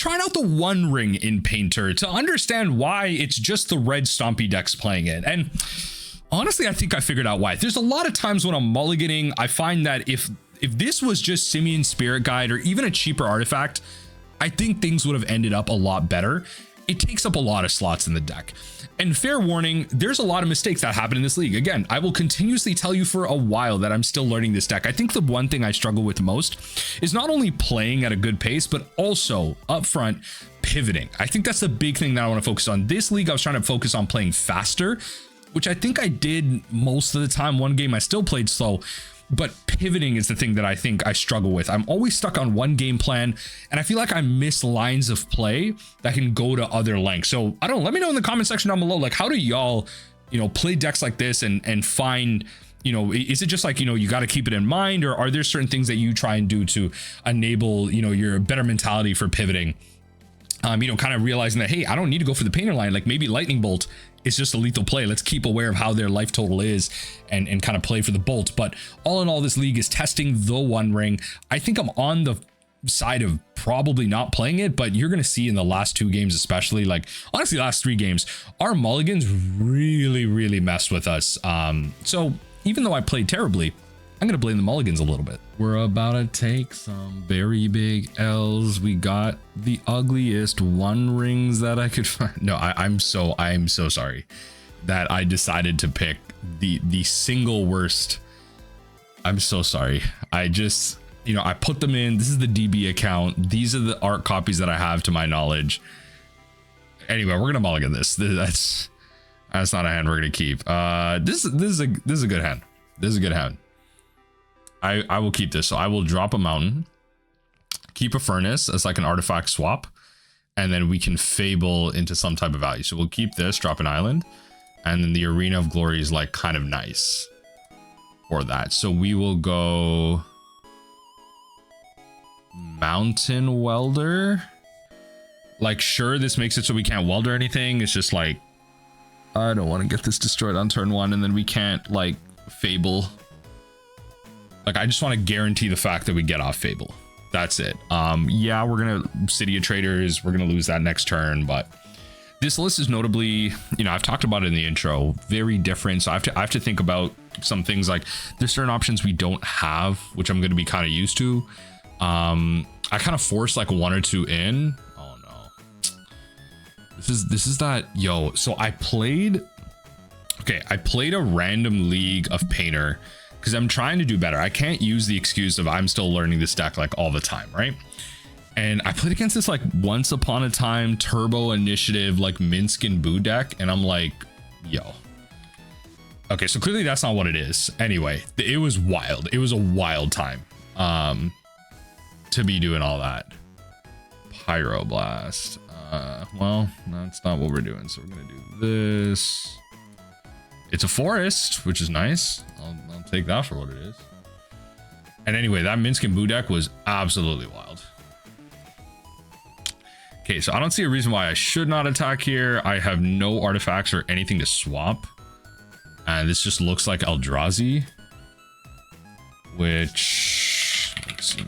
trying out the One Ring in Painter to understand why it's just the red stompy decks playing it. And honestly, I think I figured out why. There's a lot of times when I'm mulliganing, I find that if this was just Simian Spirit Guide or even a cheaper artifact, I think things would have ended up a lot better. It takes up a lot of slots in the deck. And fair warning, there's a lot of mistakes that happen in this league. Again, I will continuously tell you for a while that I'm still learning this deck. I think the one thing I struggle with most is not only playing at a good pace, but also upfront pivoting. I think that's the big thing that I want to focus on. This league, I was trying to focus on playing faster, which I think I did most of the time. One game I still played slow, but pivoting is the thing that I think I struggle with. I'm always stuck on one game plan, and I feel like I miss lines of play that can go to other lengths. So I don't know, let me know in the comment section down below, like, how do y'all, play decks like this and find, is it just like, you got to keep it in mind, or are there certain things that you try and do to enable, your better mentality for pivoting? Kind of realizing that, hey, I don't need to go for the painter line. Like maybe Lightning Bolt is just a lethal play. Let's keep aware of how their life total is and kind of play for the bolt. But all in all, this league is testing the One Ring. I think I'm on the side of probably not playing it, but you're going to see in the last 2 games, especially, like honestly, last 3 games, our mulligans really messed with us. So even though I played terribly, I'm going to blame the mulligans a little bit. We're about to take some very big L's. We got the ugliest One Rings that I could find. No, I'm so sorry that I decided to pick the single worst. I'm so sorry. I just, I put them in. This is the DB account. These are the art copies that I have to my knowledge. Anyway, we're going to mulligan this. That's not a hand we're going to keep. This is a good hand. This is a good hand. I will keep this. So I will drop a mountain, keep a furnace as like an artifact swap, and then we can Fable into some type of value. So we'll keep this, drop an island, and then the Arena of Glory is like kind of nice for that. So we will go Mountain Welder. Like, sure, this makes it so we can't weld or anything. It's just like, I don't want to get this destroyed on turn 1, and then we can't like Fable. Like, I just want to guarantee the fact that we get off Fable. That's it. Yeah, we're gonna City of Traitors. We're gonna lose that next turn, but this list is notably, I've talked about it in the intro, very different. So I have to think about some things. Like there's certain options we don't have, which I'm gonna be kind of used to. I kind of force like 1 or 2 in. Oh no, this is that. So I played a random league of Painter because I'm trying to do better. I can't use the excuse of I'm still learning this deck like all the time, right? And I played against this like Once Upon a Time Turbo Initiative like Minsk and Boo deck, and I'm like, okay, so clearly that's not what it is. Anyway, it was wild. It was a wild time to be doing all that. Pyroblast. Well, that's not what we're doing. So we're gonna do this. It's a forest, which is nice. I'll take that for what it is. And anyway, that Minsk and Boo deck was absolutely wild. Okay, so I don't see a reason why I should not attack here. I have no artifacts or anything to swap. And this just looks like Eldrazi. Which... let's see,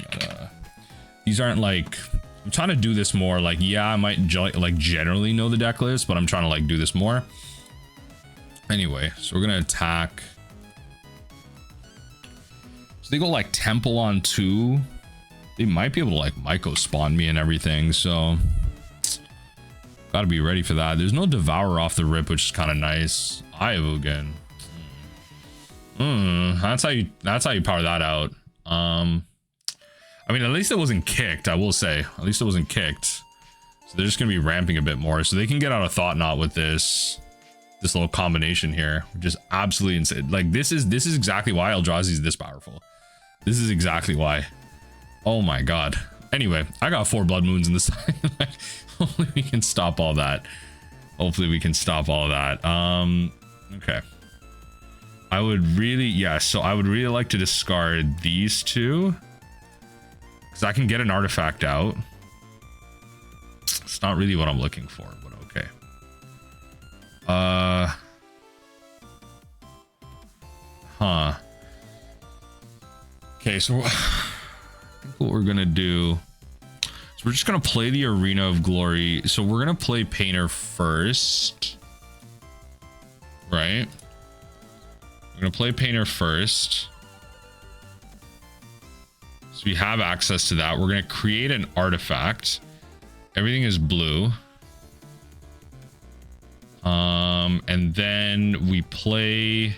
these aren't like... I'm trying to do this more. Like, yeah, I might like generally know the deck list, but I'm trying to like do this more. Anyway, so we're gonna attack. So they go like Temple on 2. They might be able to like Myco spawn me and everything, so gotta be ready for that. There's no Devour off the rip, which is kind of nice. Iovugan. That's how you power that out. I mean, at least it wasn't kicked, I will say. At least it wasn't kicked. So they're just gonna be ramping a bit more, so they can get out of Thought Knot with this little combination here, which is absolutely insane. Like this is exactly why Eldrazi is this powerful. This is exactly why. Oh my god. Anyway, I got 4 Blood Moons in the side. Hopefully we can stop all that. Okay. I would really, so I would really like to discard these 2 because I can get an artifact out. It's not really what I'm looking for, but okay. Okay, so I think what we're gonna do is we're just gonna play the Arena of Glory. So we're gonna play Painter first, right? We're gonna play Painter first. So we have access to that. We're gonna create an artifact. Everything is blue. And then we play. Do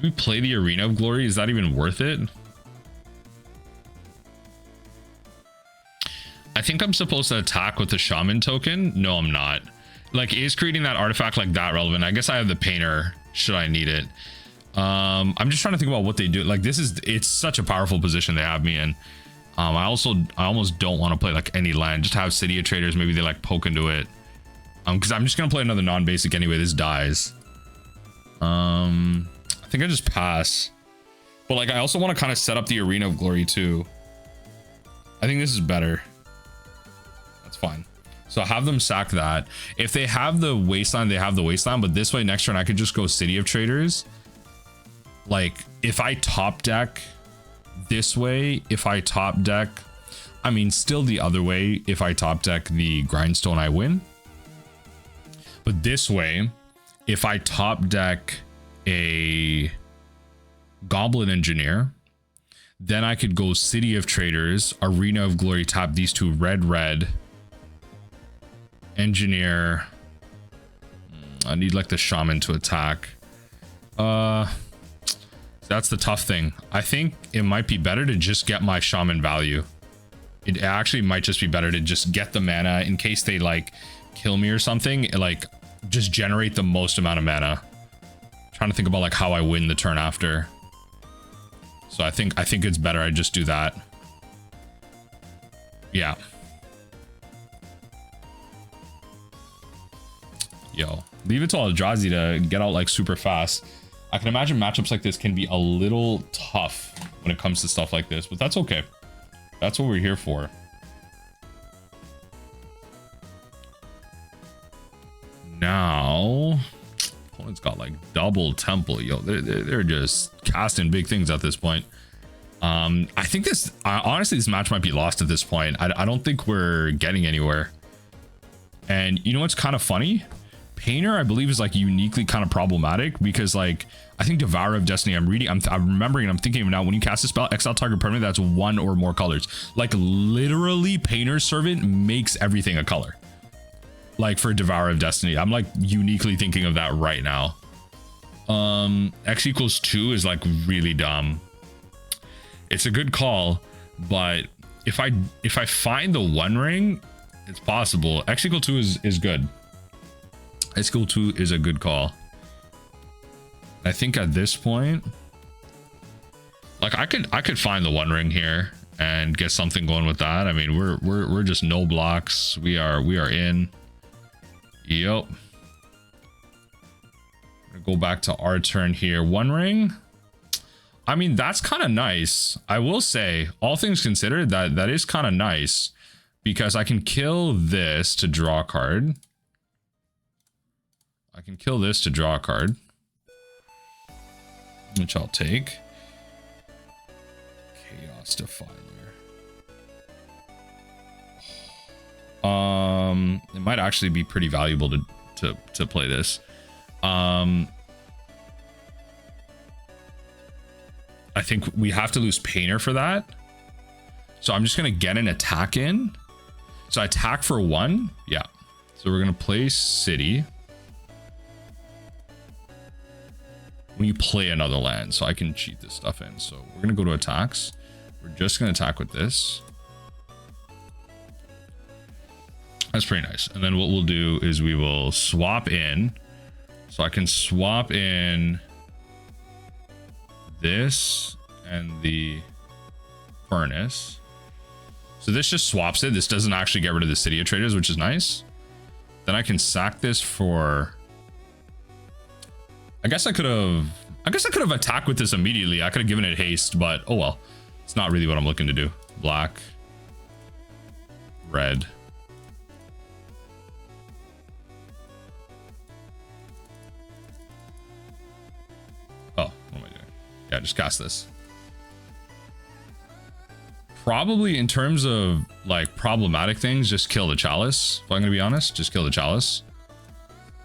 we play the Arena of Glory? Is that even worth it? I think I'm supposed to attack with the Shaman token. No, I'm not. Like, is creating that artifact like that relevant? I guess I have the Painter should I need it. I'm just trying to think about what they do. Like, it's such a powerful position they have me in. I almost don't want to play like any land. Just have City of Traitors. Maybe they like poke into it. Because I'm just gonna play another non-basic anyway. This dies. I think I just pass. But like, I also want to kind of set up the Arena of Glory too. I think this is better. That's fine. So have them sack that. If they have the Wasteland, they have the Wasteland. But this way, next turn, I could just go City of Traitors. Like, if I top deck this way, if I top deck, I mean, still the other way. If I top deck the Grindstone, I win. But this way, if I top deck a Goblin Engineer, then I could go City of Traitors, Arena of Glory, tap these two red, Engineer. I need like the Shaman to attack. That's the tough thing. I think it might be better to just get my Shaman value. It actually might just be better to just get the mana in case they like kill me or something. Like, just generate the most amount of mana. Trying to think about like how I win the turn after. So I think it's better I just do that. Yeah. Yo, leave it to Eldrazi to get out like super fast. I can imagine matchups like this can be a little tough when it comes to stuff like this, but that's okay. That's what we're here for. Now, opponent's got like double temple. Yo, they're just casting big things at this point. I think this, honestly, this match might be lost at this point. I don't think we're getting anywhere. And you know what's kind of funny? Painter, I believe, is like uniquely kind of problematic because like I think Devourer of Destiny, I'm remembering and I'm thinking of now, when you cast a spell, exile target permanent that's one or more colors. Like literally Painter's Servant makes everything a color. Like for Devourer of Destiny, I'm like uniquely thinking of that right now. X=2 is like really dumb. It's a good call, but if I find the One Ring, it's possible. X=2 is good. X=2 is a good call. I think at this point, like I could find the One Ring here and get something going with that. I mean, we're just no blocks. We are in. Yep. Gonna go back to our turn here. One Ring. I mean, that's kind of nice. I will say, all things considered, that is kind of nice because I can kill this to draw a card. I can kill this to draw a card, which I'll take. Chaos Defiler. It might actually be pretty valuable to play this. I think we have to lose Painter for that. So I'm just gonna get an attack in. So I attack for 1. Yeah. So we're gonna play City. When you play another land, so I can cheat this stuff in. So we're gonna go to attacks. We're just gonna attack with this. That's pretty nice. And then what we'll do is we will swap in. So I can swap in this and the furnace. So this just swaps it. This doesn't actually get rid of the City of Traitors, which is nice. Then I can sack this for... I guess I could have attacked with this immediately. I could have given it haste, but oh well. It's not really what I'm looking to do. Black. Red. Oh, what am I doing? Yeah, just cast this. probably in terms of like problematic things, just kill the chalice. If I'm gonna be honest, just kill the chalice.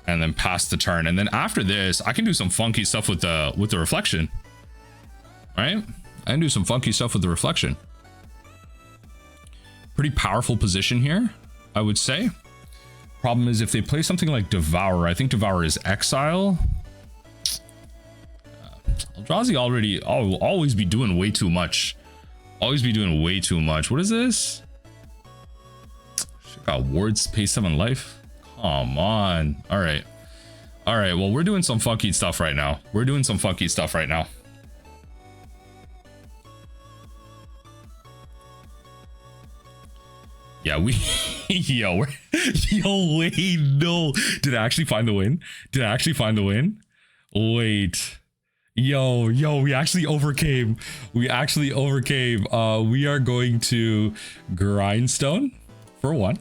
And then pass the turn. And then after this, I can do some funky stuff with the reflection. Right? I can do some funky stuff with the reflection. Pretty powerful position here, I would say. Problem is if they play something like Devour, I think Devour is exile. Eldrazi will always be doing way too much. Always be doing way too much. What is this? Shit, got wards, pay 7 life. Come on. All right. All right. Well, we're doing some funky stuff right now. We're doing some funky stuff right now. Yeah, yo, wait, no. Did I actually find the win? Did I actually find the win? Wait. Yo, we actually overcame. We actually overcame. We are going to Grindstone for 1.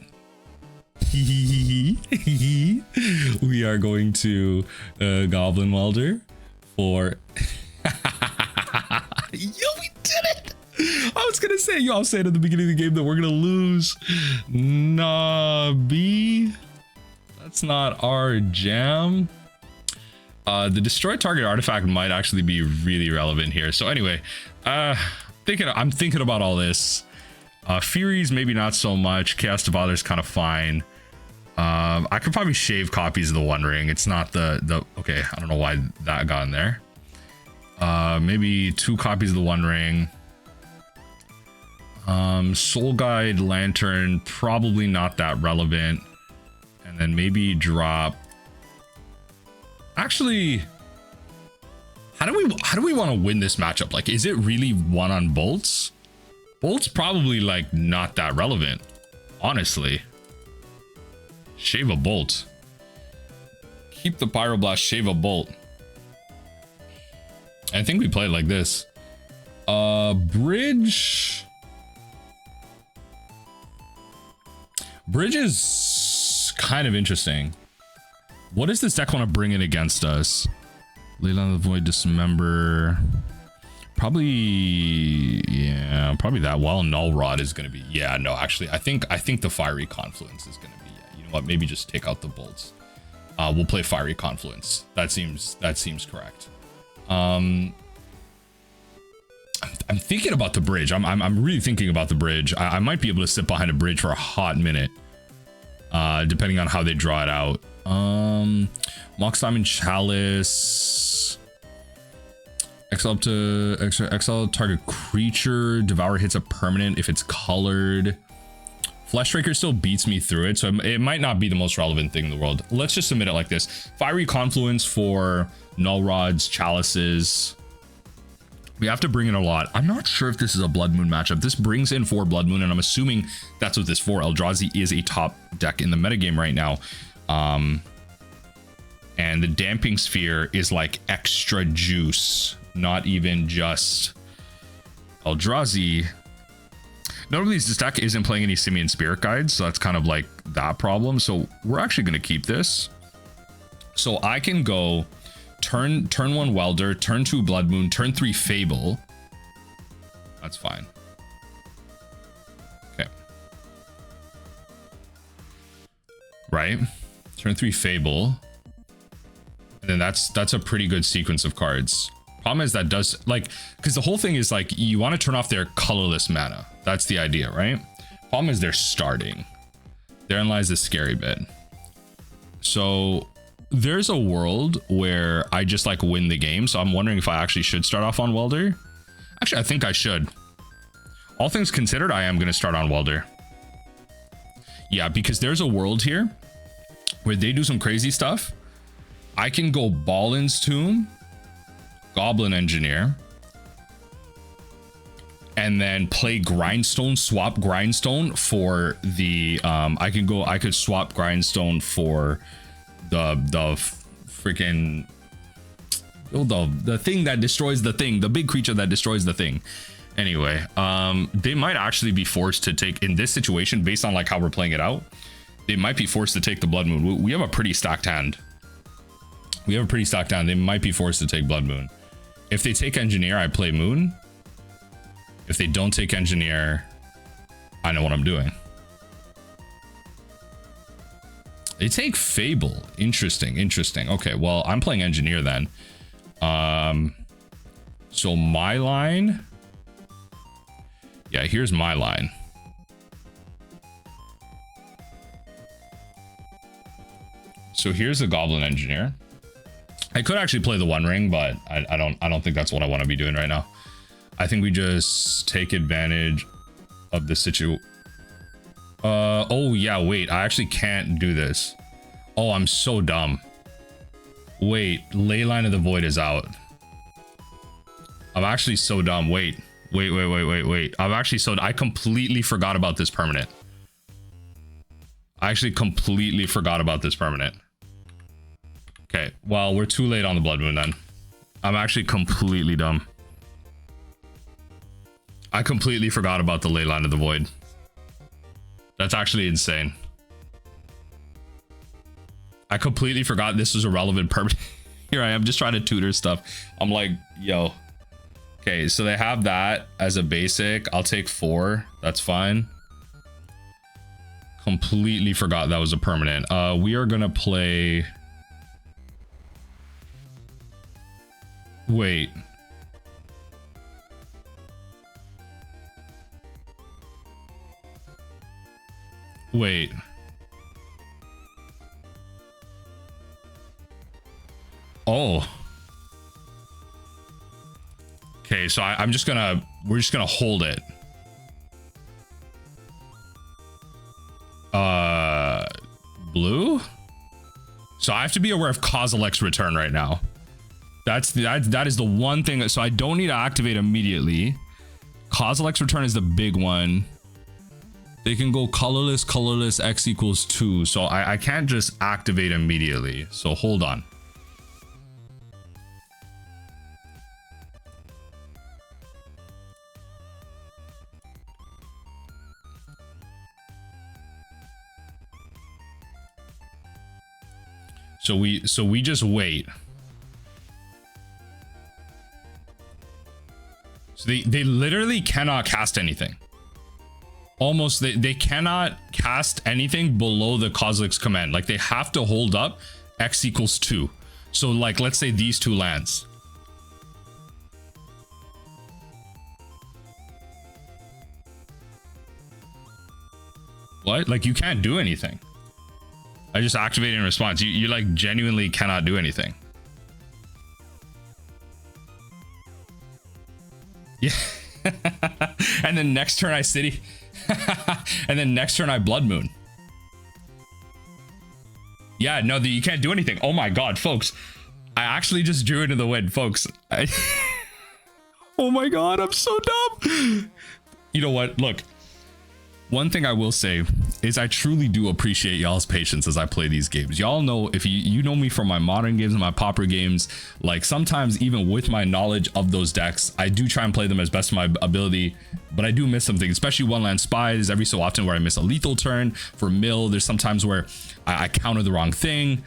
We are going to Goblin Welder for yo, we did it. I was gonna say, yo, I'll say it at the beginning of the game that we're gonna lose. Nah, B, that's not our jam. The destroy target artifact might actually be really relevant here. So anyway, I'm thinking about all this. Furies maybe not so much. Chaos Defiler is kind of fine. I could probably shave copies of the One Ring. It's not the okay, I don't know why that got in there. Maybe 2 copies of the One Ring. Soul Guide Lantern, probably not that relevant. And then maybe drop. Actually, how do we want to win this matchup? Like, is it really 1 on bolts? Bolts probably like not that relevant, honestly. Shave a bolt. Keep the Pyroblast, shave a bolt. I think we play it like this. Bridge. Bridge is kind of interesting. What does this deck want to bring in against us? Leyline of the Void, Dismember. Probably, yeah, probably that. While Null Rod is going to be, yeah, no, actually, I think the Fiery Confluence is going to be, yeah, you know what? Maybe just take out the bolts. We'll play Fiery Confluence. That seems correct. I'm thinking about the bridge. I'm really thinking about the bridge. I might be able to sit behind a bridge for a hot minute, depending on how they draw it out. Mox Diamond Chalice. Exile up to exile target creature. Devour hits a permanent if it's colored. Fleshraker still beats me through it, so it might not be the most relevant thing in the world. Let's just submit it like this. Fiery Confluence for Null Rods, Chalices. We have to bring in a lot. I'm not sure if this is a Blood Moon matchup. This brings in 4 Blood Moon, and I'm assuming that's what this for. Eldrazi is a top deck in the metagame right now. And the Damping Sphere is like extra juice, not even just Eldrazi. Notably, this deck isn't playing any Simian Spirit Guides, so that's kind of like that problem. So we're actually going to keep this. So I can go turn 1 Welder, turn 2 Blood Moon, turn 3 Fable. That's fine. Okay. Right? Turn 3 Fable. And then that's a pretty good sequence of cards. Problem is that does, like, because the whole thing is like, you want to turn off their colorless mana. That's the idea, right? Problem is they're starting. Therein lies the scary bit. So there's a world where I just like win the game. So I'm wondering if I actually should start off on Welder. Actually, I think I should. All things considered, I am going to start on Welder. Yeah, because there's a world here where they do some crazy stuff. I can go Ballin's Tomb, Goblin Engineer, and then play Grindstone, swap Grindstone for the I could swap Grindstone for the freaking the thing that destroys the thing, the big creature that destroys the thing. Anyway, they might actually be forced to take, in this situation, based on like how we're playing it out, they might be forced to take the Blood Moon. We have a pretty stacked hand. We have a pretty stacked hand. They might be forced to take Blood Moon. If they take Engineer, I play Moon. If they don't take Engineer, I know what I'm doing. They take Fable. Interesting, interesting. Okay, well, I'm playing Engineer then. So my line. Yeah, here's my line. So here's the Goblin Engineer. I could actually play the One Ring, but I don't think that's what I want to be doing right now. I think we just take advantage of the situation. Oh yeah, wait, I actually can't do this. Oh, I'm so dumb. Wait, Leyline of the Void is out. I'm actually so dumb. Wait. I'm actually so, I completely forgot about this permanent. I actually completely forgot about this permanent. Okay, well, we're too late on the Blood Moon then. I'm actually completely dumb. I completely forgot about the Leyline of the Void. That's actually insane. I completely forgot this was a relevant permanent. Here I am just trying to tutor stuff. I'm like, yo. Okay, so they have that as a basic. I'll take 4. That's fine. Completely forgot that was a permanent. We are gonna play... Wait. Wait. Oh. Okay, so we're just gonna hold it. Blue? So I have to be aware of Kozilek's return right now. That is the one thing so I don't need to activate immediately. Kozilek's return is the big one. They can go colorless, X equals 2. So I can't just activate immediately. So hold on. So we just wait. So they literally cannot cast anything. Almost they cannot cast anything below the Kozilek's command. Like they have to hold up X equals 2. So like let's say these 2 lands. What? Like you can't do anything. I just activated in response. You like genuinely cannot do anything. Yeah. And then next turn I City. And then next turn I Blood Moon. Yeah, no, you can't do anything. Oh my god, folks. I actually just drew into the wind, folks. Oh my god, I'm so dumb. You know what? Look. One thing I will say is I truly do appreciate y'all's patience as I play these games. Y'all know, if you know me from my modern games and my pauper games, like sometimes even with my knowledge of those decks, I do try and play them as best of my ability, but I do miss something, especially one land spies every so often where I miss a lethal turn. For mill, there's sometimes where I counter the wrong thing.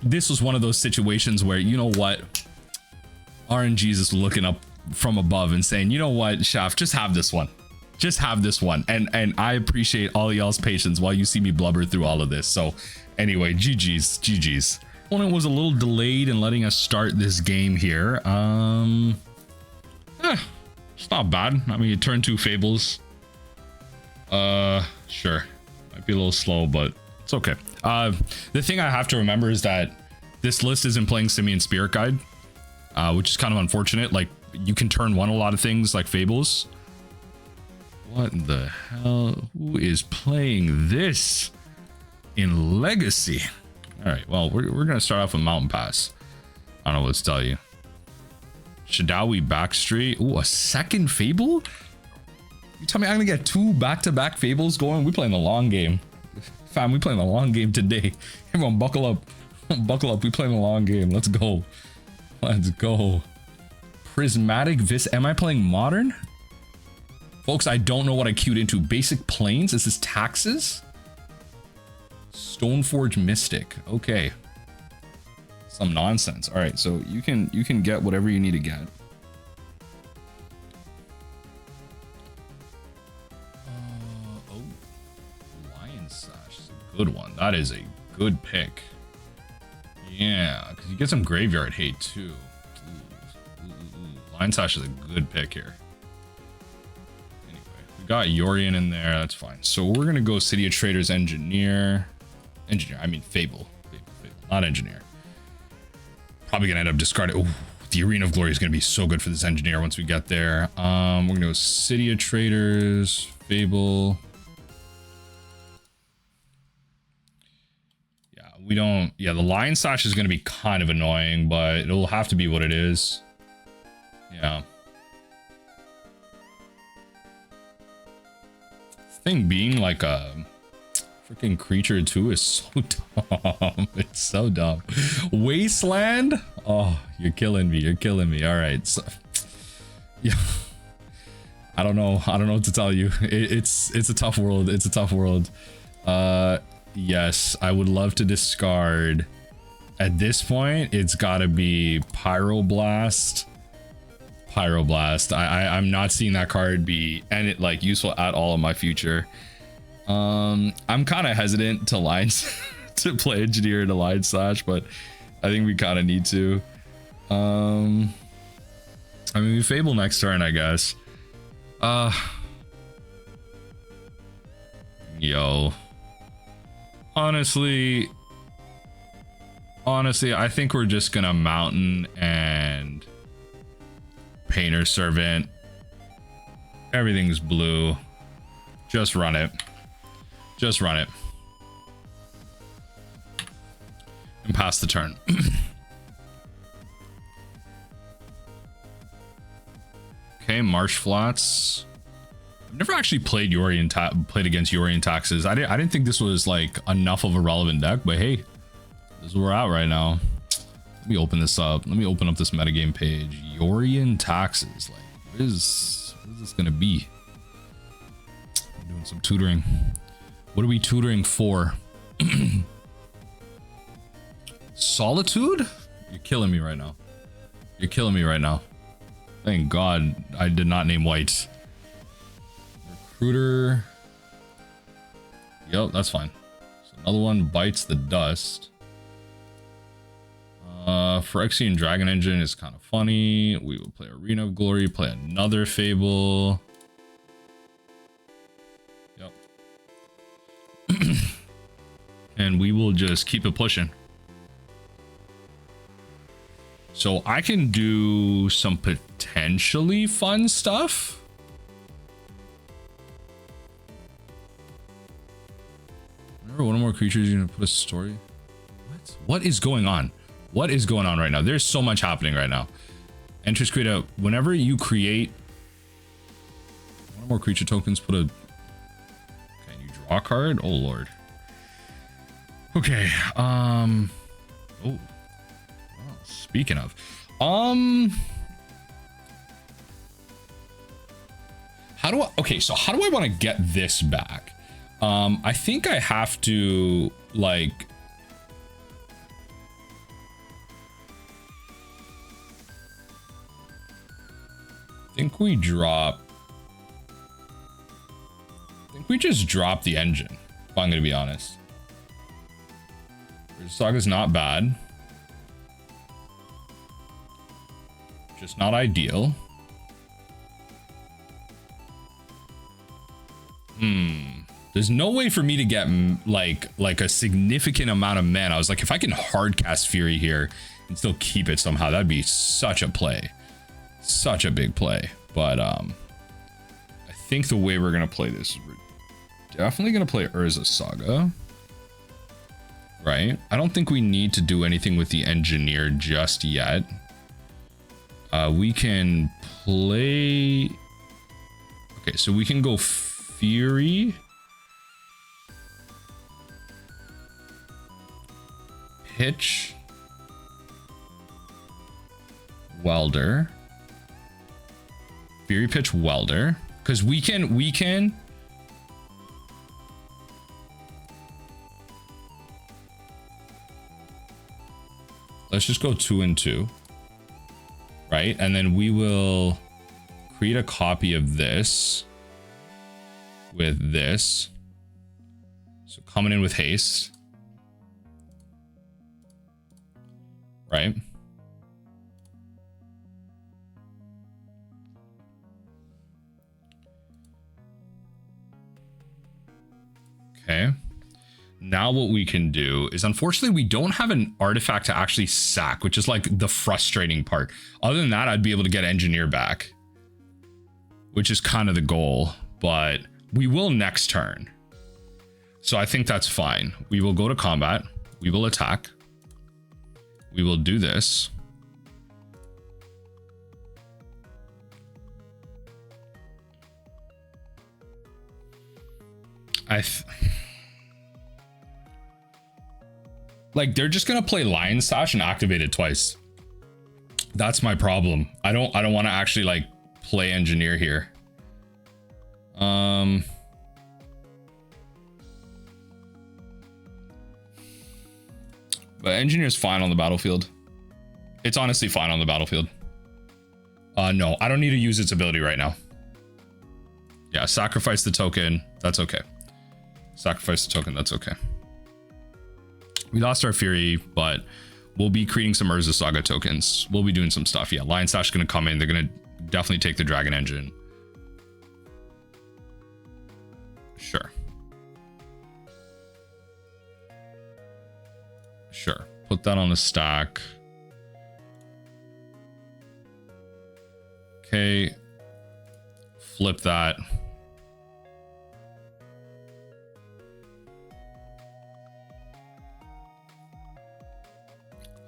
This was one of those situations where, you know what, RNG is looking up from above and saying, you know what, Shaft, just have this one. Just have this one. And I appreciate all y'all's patience while you see me blubber through all of this. So anyway, GG's. Opponent was a little delayed in letting us start this game here. It's not bad. I mean, turn 2 Fables. Sure. Might be a little slow, but it's okay. The thing I have to remember is that this list isn't playing Simian Spirit Guide, which is kind of unfortunate. Like, you can turn 1 a lot of things like Fables. What the hell? Who is playing this in Legacy? All right, well, we're going to start off with Mountain Pass. I don't know what to tell you. Shadawi Backstreet. Ooh, a second Fable? You tell me I'm going to get 2 back-to-back Fables going? We playing the long game. Fam, we playing the long game today. Everyone buckle up. Buckle up. We playing the long game. Let's go. Let's go. Prismatic Am I playing Modern? Folks, I don't know what I queued into. Basic Plains? Is this Taxes? Stoneforge Mystic. Okay. Some nonsense. All right, so you can get whatever you need to get. good one. That is a good pick. Yeah, because you get some graveyard hate too. Line Sash is a good pick here. Anyway, we got Yorian in there. That's fine. So we're gonna go City of Traitors Engineer. I mean Fable. Fable, not Engineer. Probably gonna end up discarding. Ooh, the Arena of Glory is gonna be so good for this Engineer once we get there. We're gonna go City of Traitors, Fable. Yeah, we don't. Yeah, the Lion Sash is gonna be kind of annoying, but it'll have to be what it is. Yeah. Thing being like a freaking creature too is so dumb. It's so dumb. Wasteland? Oh, you're killing me. You're killing me. All right. So, yeah. I don't know what to tell you. It's a tough world. It's a tough world. Yes, I would love to discard. At this point, it's gotta be Pyroblast. I'm not seeing that card be like useful at all in my future. I'm kind of hesitant to lines to play Engineer into Line Slash, but I think we kind of need to. I mean, we Fable next turn, I guess. Yo. Honestly, I think we're just gonna Mountain and Painter Servant. Everything's blue. Just run it. Just run it. And pass the turn. Okay, Marsh Flats. I've never actually played against Yorian Taxes. I didn't think this was like enough of a relevant deck, but hey, this is where we're at right now. Let me open this up. Let me open up this metagame page. Yorian Taxes. Like, what is this gonna be? I'm doing some tutoring. What are we tutoring for? Solitude? You're killing me right now. You're killing me right now. Thank God I did not name white. Recruiter. Yep, that's fine. So another one bites the dust. Phyrexian Dragon Engine is kind of funny. We will play Arena of Glory, play another Fable. Yep. And we will just keep it pushing. So I can do some potentially fun stuff. Remember, one more creature is gonna put a story. What is going on? What is going on right now? There's so much happening right now. Entries create a, whenever you create one more creature tokens, put a, can you draw a card? Oh Lord. Okay. Oh, well, speaking of, how do I, okay, so how do I want to get this back? I think I have to like, I think we just drop the engine, if I'm gonna be honest. Saga's not bad, just not ideal. There's no way for me to get like a significant amount of mana. I was like, if I can hard cast Fury here and still keep it somehow, that'd be such a play. Such a big play. But I think the way we're gonna play this, we're definitely gonna play Urza Saga, right? I don't think we need to do anything with the Engineer just yet. We can play, okay, so we can go Fury, Pitch, Welder, Fury Pitch Welder, because we can let's just go 2 and 2, right? And then we will create a copy of this with this. So coming in with haste. Right? Okay. Now what we can do is, unfortunately, we don't have an artifact to actually sack, which is like the frustrating part. Other than that, I'd be able to get Engineer back, which is kind of the goal, but we will next turn. So I think that's fine. We will go to combat. We will attack. We will do this. Like, they're just gonna play Lion Sash and activate it twice. That's my problem. I don't want to actually like play Engineer here. But Engineer's fine on the battlefield. It's honestly fine on the battlefield. No, I don't need to use its ability right now. Yeah, sacrifice the token. That's okay. Sacrifice the token. That's okay. We lost our Fury, but we'll be creating some Urza Saga tokens. We'll be doing some stuff. Yeah, Lion Sash is going to come in. They're going to definitely take the Dragon Engine. Sure. Sure. Put that on the stack. Okay. Flip that.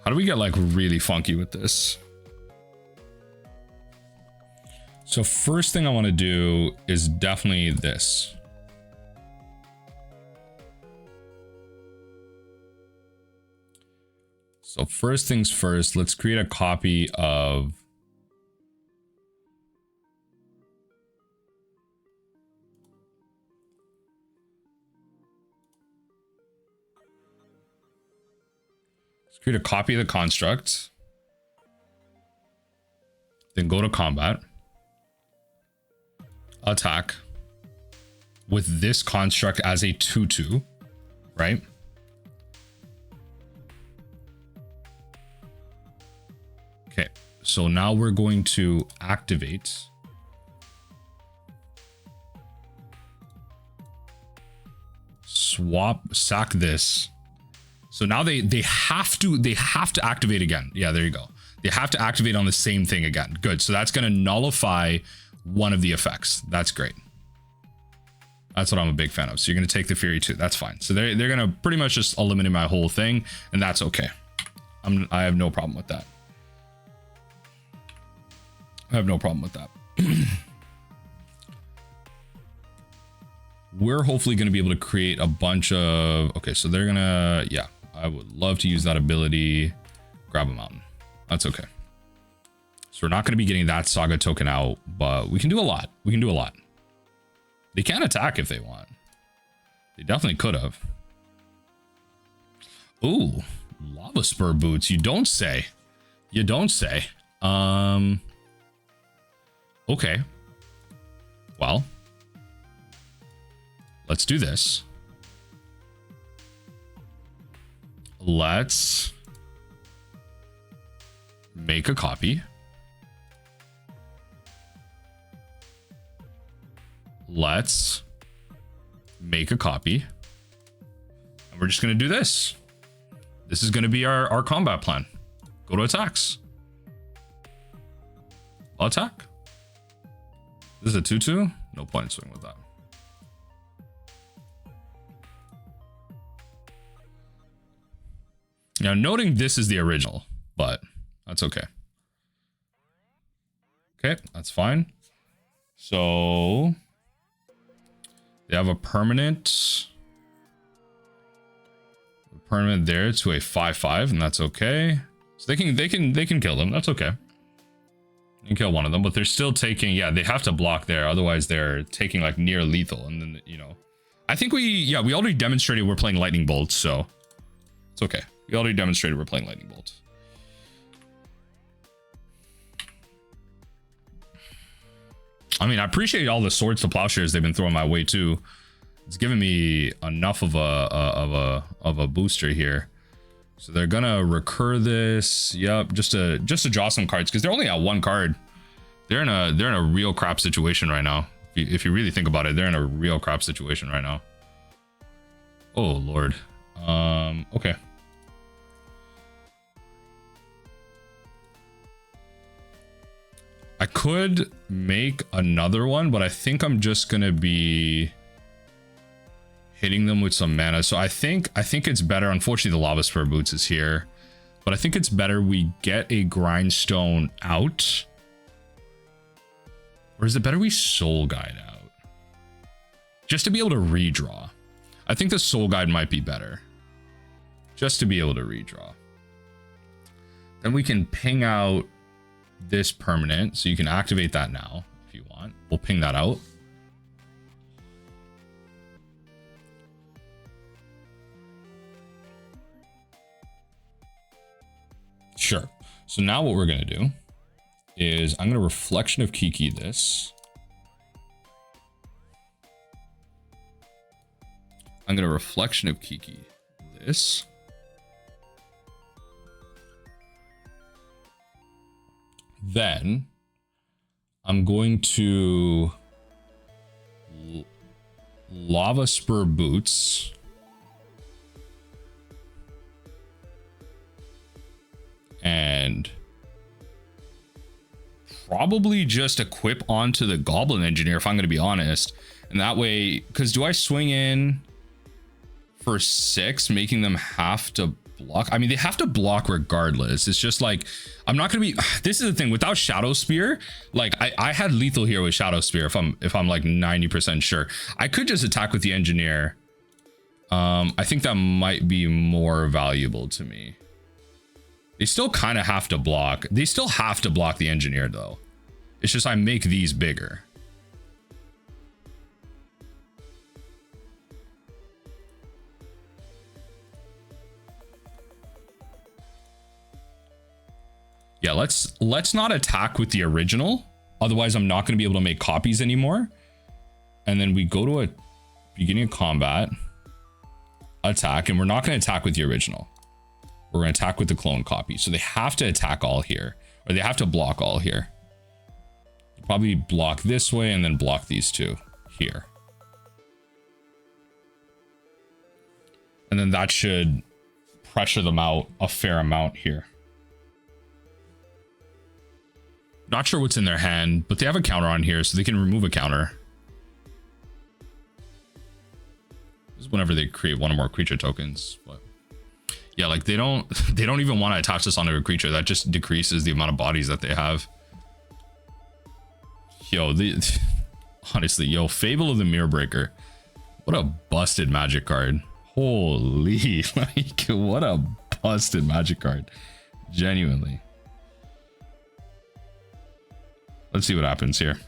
How do we get like really funky with this? So first thing I want to do is definitely this. So first things first, let's create a copy of create a copy of the construct, then go to combat, attack with this construct as a 2/2, right? Okay, so now we're going to activate swap, sack this. So now they have to activate again. Yeah, there you go. They have to activate on the same thing again. Good. So that's going to nullify one of the effects. That's great. That's what I'm a big fan of. So you're going to take the Fury too. That's fine. So they're going to pretty much just eliminate my whole thing, and that's okay. I have no problem with that. I have no problem with that. We're hopefully going to be able to create a bunch of... Okay, so they're going to... Yeah, I would love to use that ability. Grab a mountain. That's okay. So we're not going to be getting that Saga token out, but we can do a lot. We can do a lot. They can attack if they want. They definitely could have. Ooh, Lava Spur Boots. You don't say. You don't say. Okay. Well, let's do this. Let's make a copy. Let's make a copy. And we're just going to do this. This is going to be our combat plan. Go to attacks. I'll attack. This is a 2/2. No point in swinging with that. Now, noting this is the original, but that's okay. Okay, that's fine. So they have a permanent there to a 5/5, and that's okay. So they can kill them. That's okay. You can kill one of them, but they're still taking, yeah, they have to block there, otherwise they're taking like near lethal. And then, you know, I think we already demonstrated we're playing Lightning Bolt, so it's okay. We already demonstrated we're playing Lightning Bolt. I mean, I appreciate all the Swords to Plowshares they've been throwing my way too. It's giving me enough of a booster here. So they're gonna recur this. Yep, just to draw some cards because they're only at 1 card. They're in a real crap situation right now. If you really think about it, they're in a real crap situation right now. Oh Lord. Okay. I could make another one, but I think I'm just gonna be hitting them with some mana. So I think it's better. Unfortunately, the Lava Spur Boots is here, but I think it's better we get a Grindstone out. Or is it better we Soul Guide out? Just to be able to redraw. I think the Soul Guide might be better. Just to be able to redraw. Then we can ping out this permanent. So you can activate that now if you want. We'll ping that out. Sure. So now what we're going to do is I'm going to Reflection of Kiki this. I'm going to Reflection of Kiki this. Then I'm going to Lava Spur Boots. And probably just equip onto the Goblin Engineer if I'm going to be honest. And that way, because do I swing in for 6, making them have to block? I mean, they have to block regardless. It's just like, I'm not going to be, this is the thing, without Shadow Spear, like I had lethal here with Shadow Spear if I'm like 90% sure. I could just attack with the Engineer. I think that might be more valuable to me. They still kind of have to block. They still have to block the Engineer though. It's just I make these bigger. Yeah, let's not attack with the original. Otherwise, I'm not going to be able to make copies anymore. And then we go to a beginning of combat, attack, and we're not going to attack with the original. We're going to attack with the clone copy. So they have to attack all here, or they have to block all here. Probably block this way and then block these two here. And then that should pressure them out a fair amount here. Not sure what's in their hand, but they have a counter on here, so they can remove a counter. This is whenever they create one or more creature tokens, but yeah, like they don't even want to attach this onto a creature. That just decreases the amount of bodies that they have. Yo, honestly, yo, Fable of the Mirror Breaker. What a busted magic card. Holy, like, what a busted magic card. Genuinely. Let's see what happens here.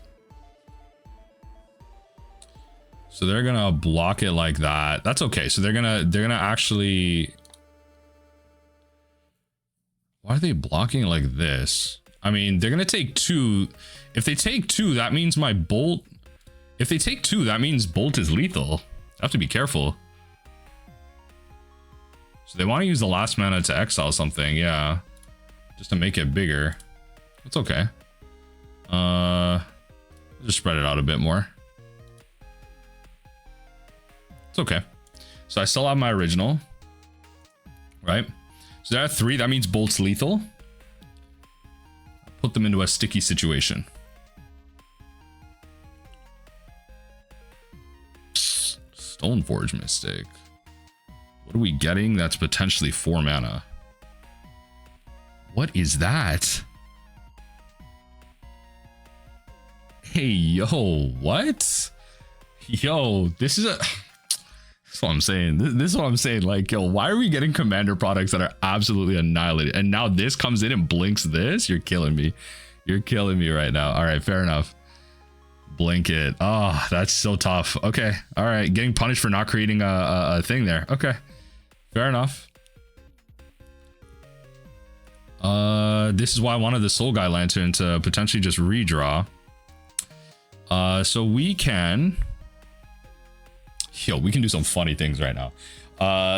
So they're gonna block it like that. That's okay. So they're gonna actually. Why are they blocking like this? I mean, they're gonna take 2. If they take 2, that means my bolt. If they take 2, that means bolt is lethal. I have to be careful. So they want to use the last mana to exile something, yeah, just to make it bigger. It's okay. Just spread it out a bit more. It's okay. So I still have my original, right? So they're at 3. That means bolt's lethal. Put them into a sticky situation. Stoneforge Mystic. What are we getting? That's potentially 4 mana. What is that? Hey, yo, what? Yo, this is a... That's what I'm saying. This is what I'm saying. Like, yo, why are we getting commander products that are absolutely annihilated? And now this comes in and blinks this? You're killing me. You're killing me right now. All right, fair enough. Blink it. Oh, that's so tough. Okay. All right. Getting punished for not creating a thing there. Okay. Fair enough. This is why I wanted the Soul Guy Lantern to potentially just redraw. So we can Yo, we can do some funny things right now.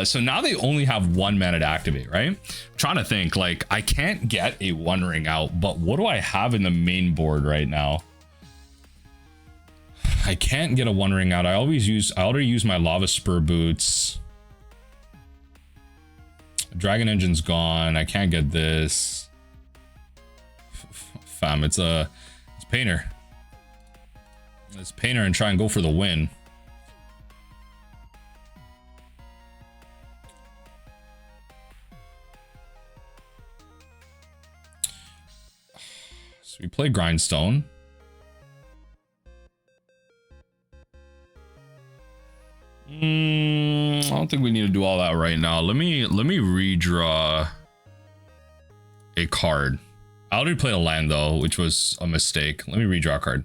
So now they only have 1 mana to activate, right? I'm trying to think, like, I can't get a One Ring out, but what do I have in the main board right now? I can't get a One Ring out. I already use my Lava Spur Boots. Dragon Engine's gone. I can't get this. Fam, it's Painter. It's Painter and try and go for the win. So we play Grindstone. I don't think we need to do all that right now. Let me redraw a card. I already played a land though, which was a mistake. Let me redraw a card.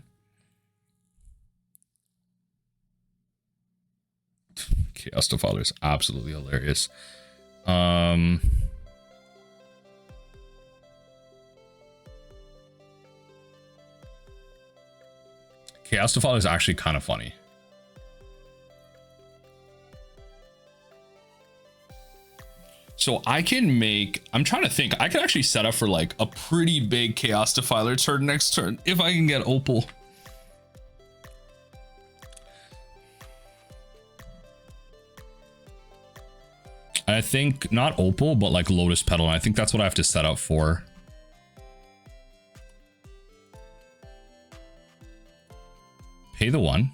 Chaos Defiler is absolutely hilarious. Chaos Defiler is actually kind of funny. So I can make, I'm trying to think, I can actually set up for like a pretty big Chaos Defiler turn next turn if I can get Opal. I think not Opal, but like Lotus Petal. And I think that's what I have to set up for. Pay the 1.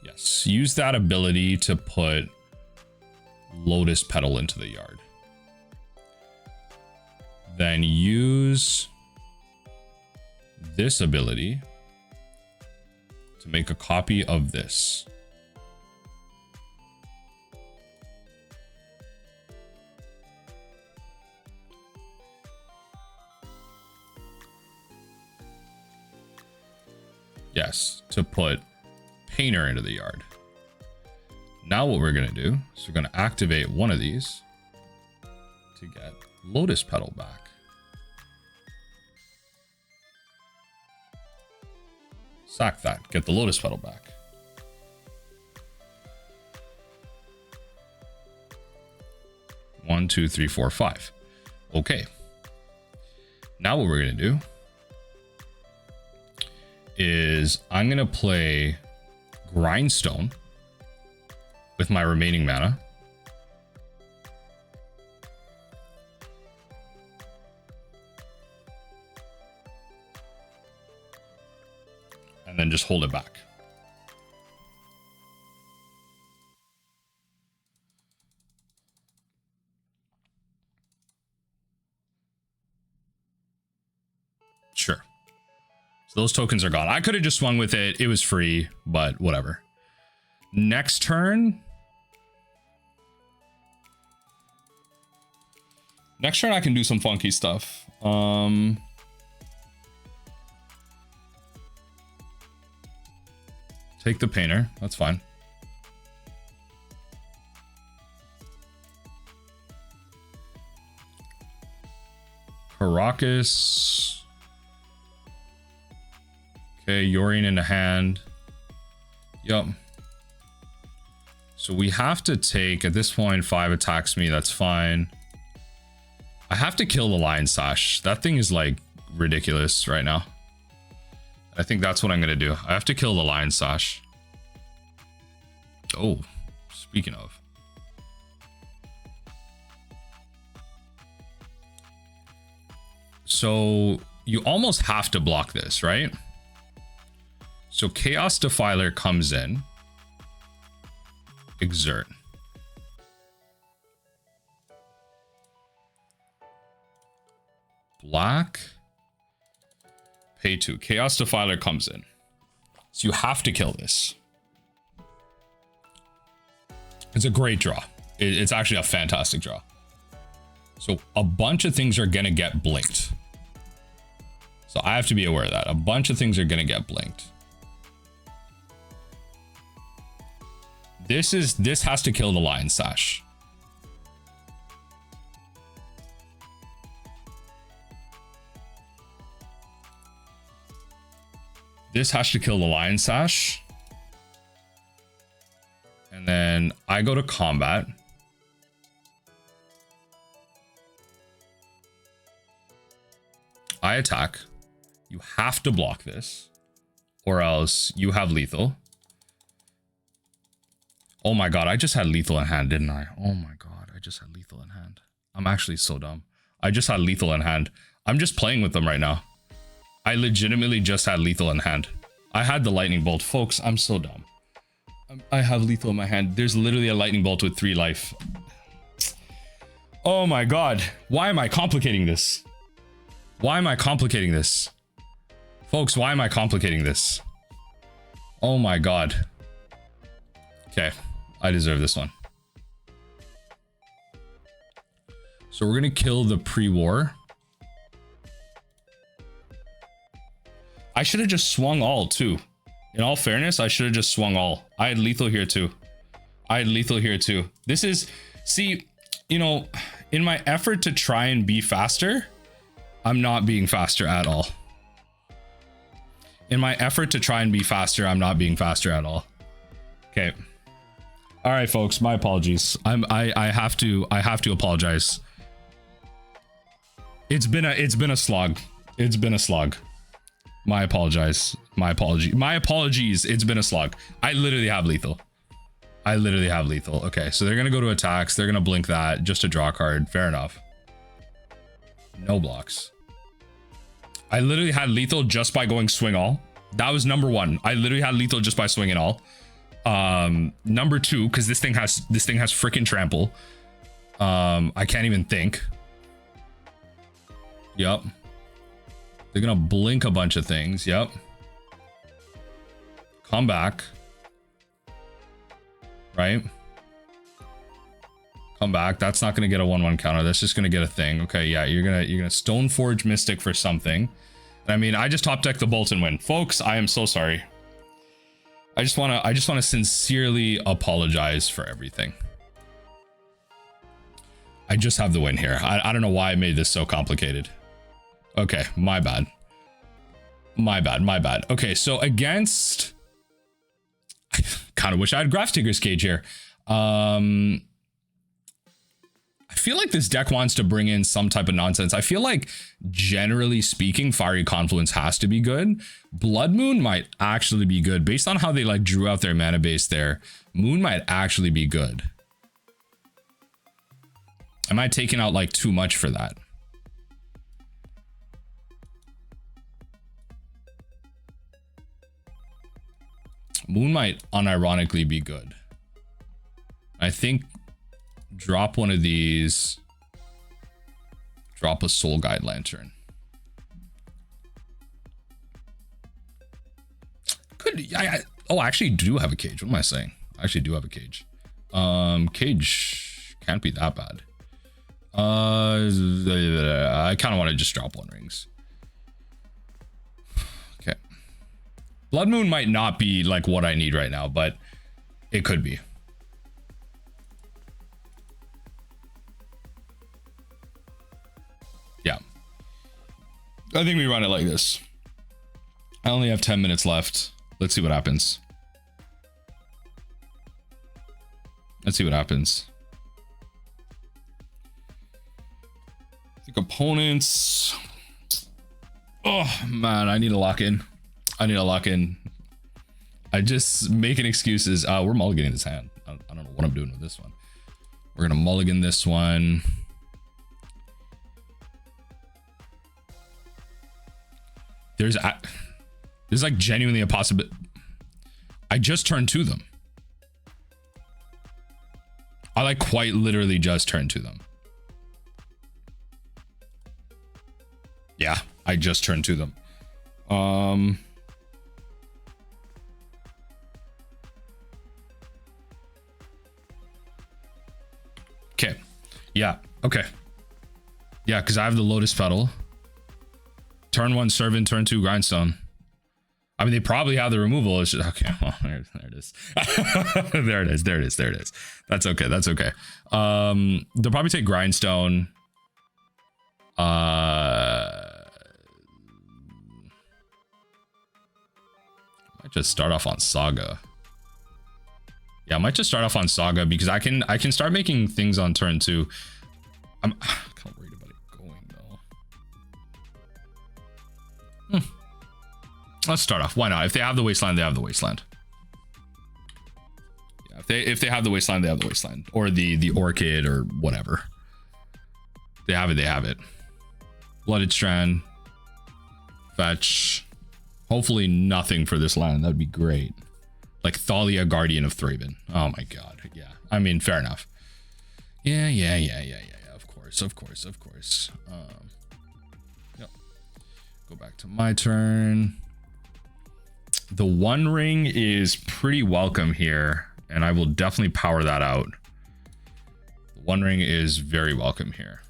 Yes, use that ability to put Lotus Petal into the yard. Then use this ability to make a copy of this. Yes, to put Painter into the yard. Now what we're going to do is we're going to activate one of these to get Lotus Petal back. Sack that, get the Lotus Petal back. One, two, three, four, five. Okay. Now what we're going to do is I'm going to play Grindstone with my remaining mana. And then just hold it back. Sure. So those tokens are gone. I could have just swung with it. It was free, but whatever. Next turn. Next turn I can do some funky stuff. Take the Painter. That's fine. Karakas. Okay, Yorian in the hand. Yup. So we have to take, at this point, 5 attacks me. That's fine. I have to kill the Lion Sash. That thing is like ridiculous right now. I think that's what I'm going to do. I have to kill the Lion Sash. Oh, speaking of. So you almost have to block this, right? So Chaos Defiler comes in. Exert. Black. Pay 2. Chaos Defiler comes in. So you have to kill this. It's a great draw. It's actually a fantastic draw. So a bunch of things are going to get blinked. So I have to be aware of that. A bunch of things are going to get blinked. This has to kill the Lion Sash. This has to kill the Lion Sash. And then I go to combat. I attack. You have to block this, or else you have lethal. Oh my god, I just had lethal in hand, didn't I? Oh my god, I just had lethal in hand. I'm actually so dumb. I just had lethal in hand. I'm just playing with them right now. I legitimately just had lethal in hand. I had the lightning bolt. Folks, I'm so dumb. I have lethal in my hand. There's literally a lightning bolt with 3 life. Oh my god. Why am I complicating this? Why am I complicating this? Folks, why am I complicating this? Oh my god. Okay, I deserve this one. So we're gonna kill the pre-war. I should have just swung all too. In all fairness, I should have just swung all. I had lethal here too. I had lethal here too. This is, see, you know, in my effort to try and be faster, I'm not being faster at all. In my effort to try and be faster, I'm not being faster at all. Okay. All right, folks, my apologies. I have to apologize. It's been a slog. It's been a slog. My apologies. My apologies. It's been a slog. I literally have lethal. I literally have lethal. Okay, so they're gonna go to attacks. They're gonna blink that just to draw a card. Fair enough. No blocks. I literally had lethal just by going swing all. That was number 1. I literally had lethal just by swinging all. Number 2, because this thing has freaking trample. I can't even think. Yep. They're gonna blink a bunch of things. Yep. Come back. Right? Come back. That's not gonna get a 1/1 counter. That's just gonna get a thing. Okay, yeah, you're gonna Stoneforge Mystic for something. And I mean, I just top deck the Bolt and win. Folks, I am so sorry. I just wanna sincerely apologize for everything. I just have the win here. I don't know why I made this so complicated. Okay, my bad. My bad. Okay, so against... I kind of wish I had Grafdigger's Cage here. I feel like this deck wants to bring in some type of nonsense. I feel like, generally speaking, Fiery Confluence has to be good. Blood Moon might actually be good. Based on how they like drew out their mana base there, Moon might actually be good. Am I taking out like too much for that? Moon might unironically be good. I think drop one of these. Drop a Soul Guide Lantern. Oh, I actually do have a cage. What am I saying? I actually do have a cage. Cage can't be that bad. I kind of want to just drop 1 rings. Okay. Blood Moon might not be like what I need right now, but it could be. Yeah. I think we run it like this. I only have 10 minutes left. Let's see what happens. Let's see what happens. I think opponents... Oh, man, I need to lock in. I need to lock in. I just making excuses. We're mulliganing this hand. I don't know what I'm doing with this one. We're going to mulligan this one. There's like genuinely a possibility. I just turned to them. I like quite literally just turned to them. Yeah, I just turned to them. Okay. Yeah. Okay. Yeah, because I have the Lotus Petal. Turn 1 Servant, turn 2 Grindstone. I mean, they probably have the removal. It's just, okay, well, there it is. There it is. There it is. There it is. That's okay. That's okay. They'll probably take Grindstone. Might just start off on Saga. Yeah, I might just start off on Saga because I can start making things on turn 2. I'm kind of worried about it going though. Let's start off. Why not? If they have the Wasteland, they have the Wasteland. Yeah, if they have the Wasteland, they have the Wasteland, or the Orchid or whatever. They have it. They have it. Blooded Strand. Fetch. Hopefully nothing for this land. That'd be great. Like Thalia, Guardian of Thraben. Oh my god. Yeah. I mean, fair enough. Yeah. Of course. Yep. Go back to my turn. The One Ring is pretty welcome here, and I will definitely power that out. The One Ring is very welcome here.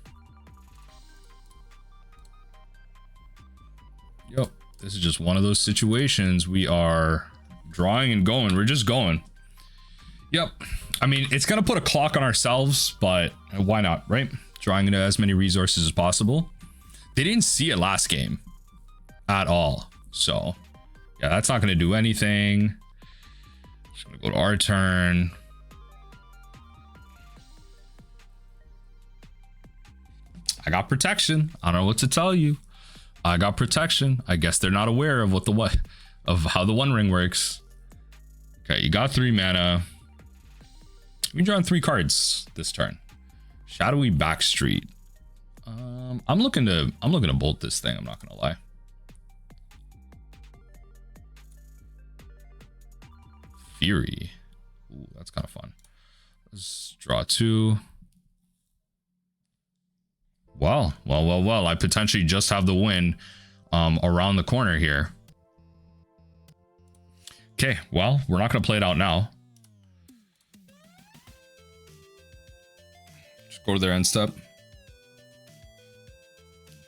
Yep. This is just one of those situations. We are drawing and going. We're just going. Yep. I mean, it's going to put a clock on ourselves, but why not, right? Drawing into as many resources as possible. They didn't see it last game at all. So, yeah, that's not going to do anything. Just going to go to our turn. I got protection. I don't know what to tell you. I got protection. I guess they're not aware of of how the One Ring works. Okay, you got 3 mana. We drawing 3 cards this turn. Shadowy Backstreet. I'm looking to bolt this thing. I'm not gonna lie. Fury. Ooh, that's kind of fun. Let's draw 2. Well. I potentially just have the win around the corner here. Okay, well, we're not going to play it out now. Just go to their end step.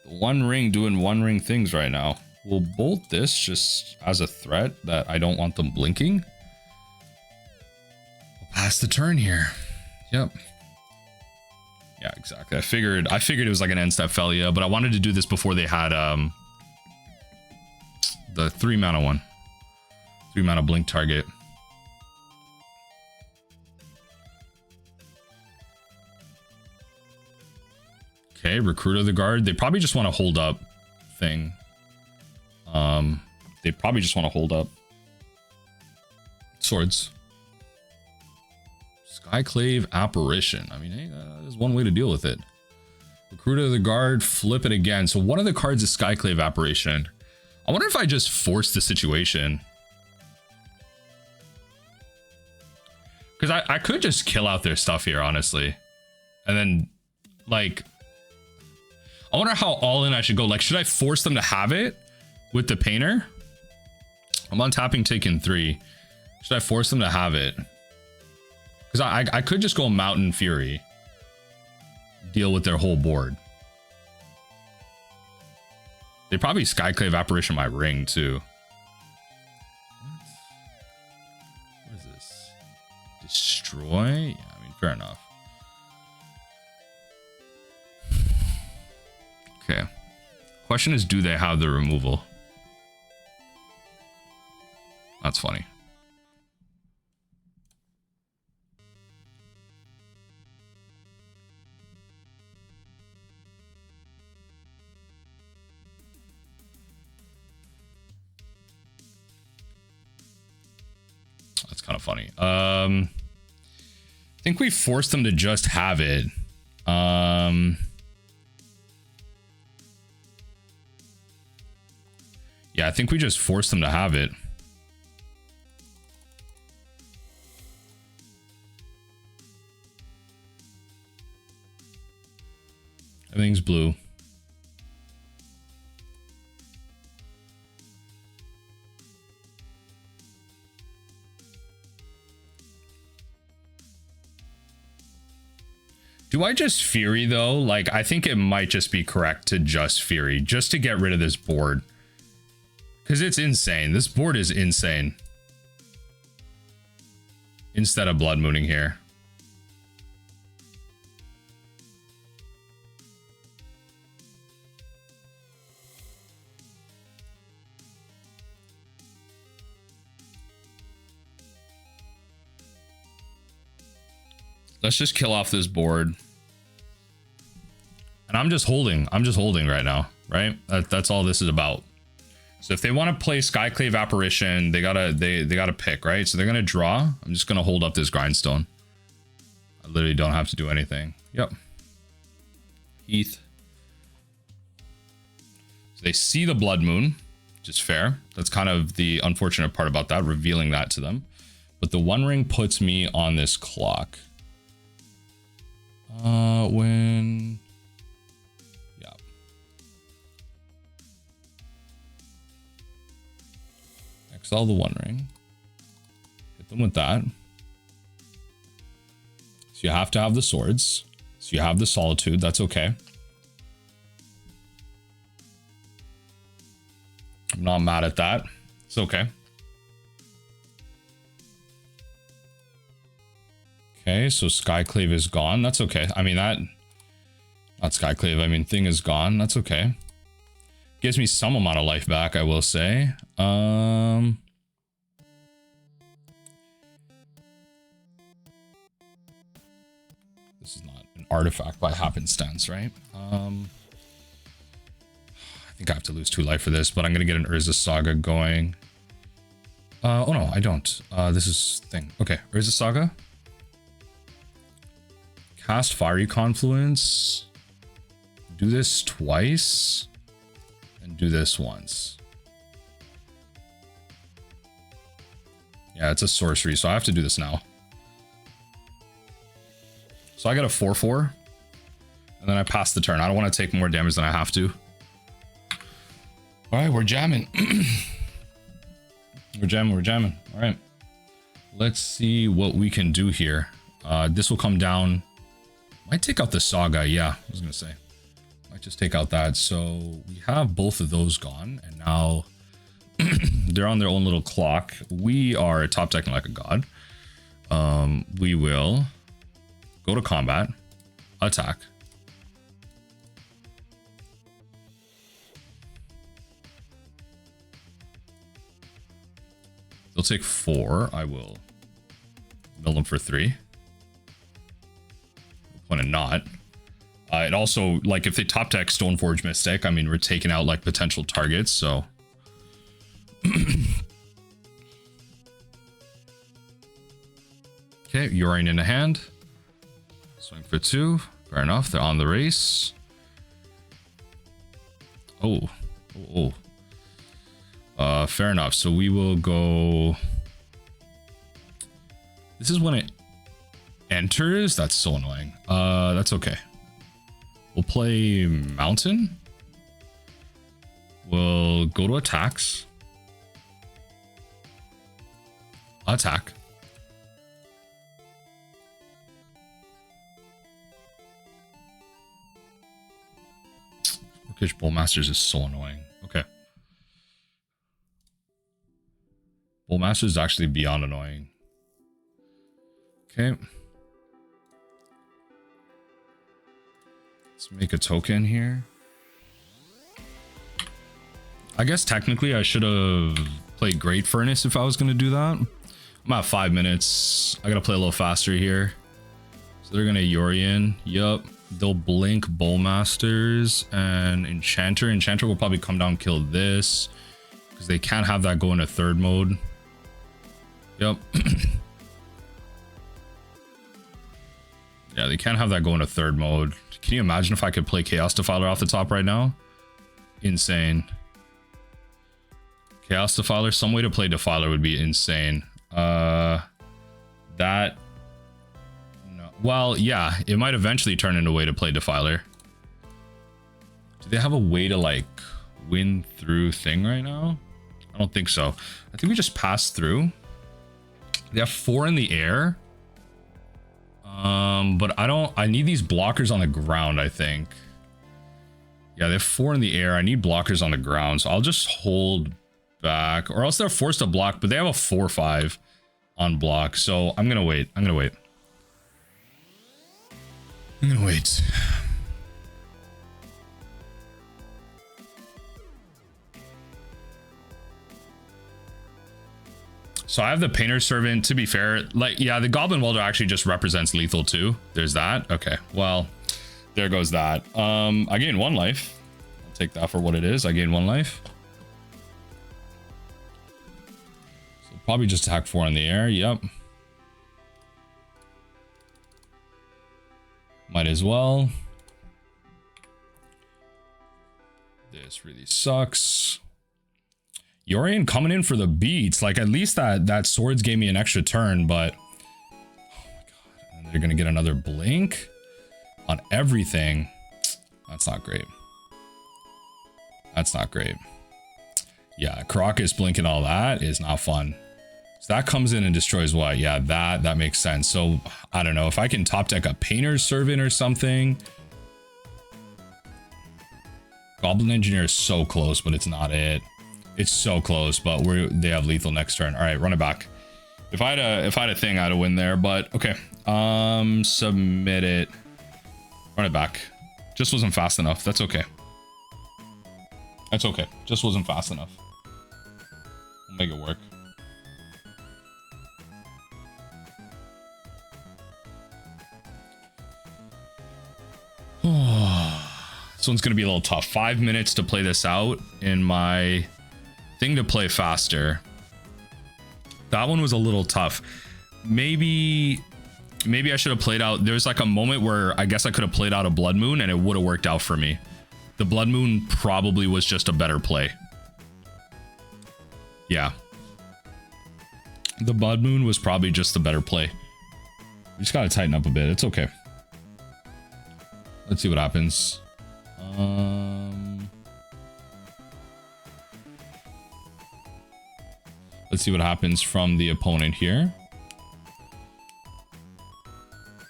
The One Ring doing One Ring things right now. We'll bolt this just as a threat that I don't want them blinking. We'll pass the turn here. Yep. Yeah, exactly. I figured it was like an end step Felia, but I wanted to do this before they had the 3 mana one. 3 mana blink target. Okay, Recruit of the Guard. They probably just want to hold up thing. They probably just want to hold up swords. Skyclave Apparition. I mean, hey, that is one way to deal with it. Recruit of the Guard, flip it again. So one of the cards is Skyclave Apparition. I wonder if I just force the situation. Because I could just kill out their stuff here, honestly. And then, like, I wonder how all in I should go. Like, should I force them to have it with the Painter? I'm untapping, taking 3. Should I force them to have it? Because I could just go Mountain Fury. Deal with their whole board. They probably Skyclave Apparition my ring, too. What is this? Destroy? Yeah, I mean, fair enough. Okay. Question is, do they have the removal? That's funny. That's kind of funny. I think we forced them to just have it. Yeah, I think we just forced them to have it. Everything's blue. Do I just Fury though? Like, I think it might just be correct to just Fury, just to get rid of this board. Because it's insane. This board is insane. Instead of Blood Mooning here. Let's just kill off this board. And I'm just holding. I'm just holding right now, right? That's all this is about. So if they want to play Skyclave Apparition, they gotta pick, right? So they're gonna draw. I'm just gonna hold up this Grindstone. I literally don't have to do anything. Yep. Heath. So they see the Blood Moon, which is fair. That's kind of the unfortunate part about that, revealing that to them. But the One Ring puts me on this clock. When... Yeah. Exile the One Ring. Hit them with that. So you have to have the swords. So you have the Solitude. That's okay. I'm not mad at that. It's okay. Okay, so Skyclave is gone. That's okay. I mean, not Skyclave. I mean, thing is gone. That's okay. Gives me some amount of life back, I will say. This is not an artifact by happenstance, right? I think I have to lose 2 life for this, but I'm going to get an Urza Saga going. Oh no, I don't. This is thing. Okay, Urza Saga. Cast Fiery Confluence. Do this twice. And do this once. Yeah, it's a sorcery, so I have to do this now. So I got a 4/4. And then I pass the turn. I don't want to take more damage than I have to. Alright, we're jamming. We're jamming. Alright. Let's see what we can do here. This will come down. Might take out the Saga, yeah, I was gonna say. Might just take out that. So we have both of those gone, and now they're on their own little clock. We are top decking like a god. We will go to combat, attack. They'll take 4. I will mill them for 3. And not. It also, like, if they top deck Stoneforge Mystic, I mean, we're taking out like potential targets, so. Okay, Yorian in the hand. Swing for 2. Fair enough, they're on the race. Oh. Fair enough. So we will go. This is when it enters. That's so annoying. That's okay. We'll play Mountain. We'll go to attacks. Attack. Orcish Bowmasters is so annoying. Okay. Bowmasters is actually beyond annoying. Okay. Let's make a token here. I guess technically I should have played Great Furnace if I was going to do that. I'm at 5 minutes. I got to play a little faster here. So they're going to Yorian. Yup. They'll blink Bowmasters and Enchanter. Enchanter will probably come down and kill this because they can't have that go into 3rd mode. Yep. Yeah, they can't have that go into 3rd mode. Can you imagine if I could play Chaos Defiler off the top right now? Insane. Chaos Defiler, some way to play Defiler would be insane. That... No. Well, yeah, it might eventually turn into a way to play Defiler. Do they have a way to, like, win through thing right now? I don't think so. I think we just pass through. They have 4 in the air. But I need these blockers on the ground, I think. Yeah, they have 4 in the air. I need blockers on the ground, so I'll just hold back, or else they're forced to block, but they have a 4/5 on block, so I'm gonna wait. I'm gonna wait. So I have the Painter's Servant. To be fair, like, yeah, the Goblin Welder actually just represents lethal too. There's that. Okay, well, there goes that. I gain 1 life. I'll take that for what it is. I gain 1 life. So probably just attack 4 in the air. Yep. Might as well. This really sucks. Yorian coming in for the beats. Like, at least that swords gave me an extra turn, but oh my god, and they're gonna get another blink on everything. That's not great. That's not great. Yeah, Caracas blinking all that is not fun. So that comes in and destroys what? Yeah, that makes sense. So I don't know if I can top deck a Painter's Servant or something. Goblin Engineer is so close, but it's not it. It's so close, but they have lethal next turn. All right, run it back. If I had a thing, I'd have win there, but okay. Submit it. Run it back. Just wasn't fast enough. That's okay. That's okay. Just wasn't fast enough. We'll make it work. This one's gonna be a little tough. 5 minutes to play this out in my thing to play faster. That one was a little tough. Maybe I should have played out. There's like a moment where I guess I could have played out a Blood Moon and it would have worked out for me. The Blood Moon probably was just a better play. Yeah. The Blood Moon was probably just a better play. We just gotta tighten up a bit. It's okay. Let's see what happens. Let's see what happens from the opponent here.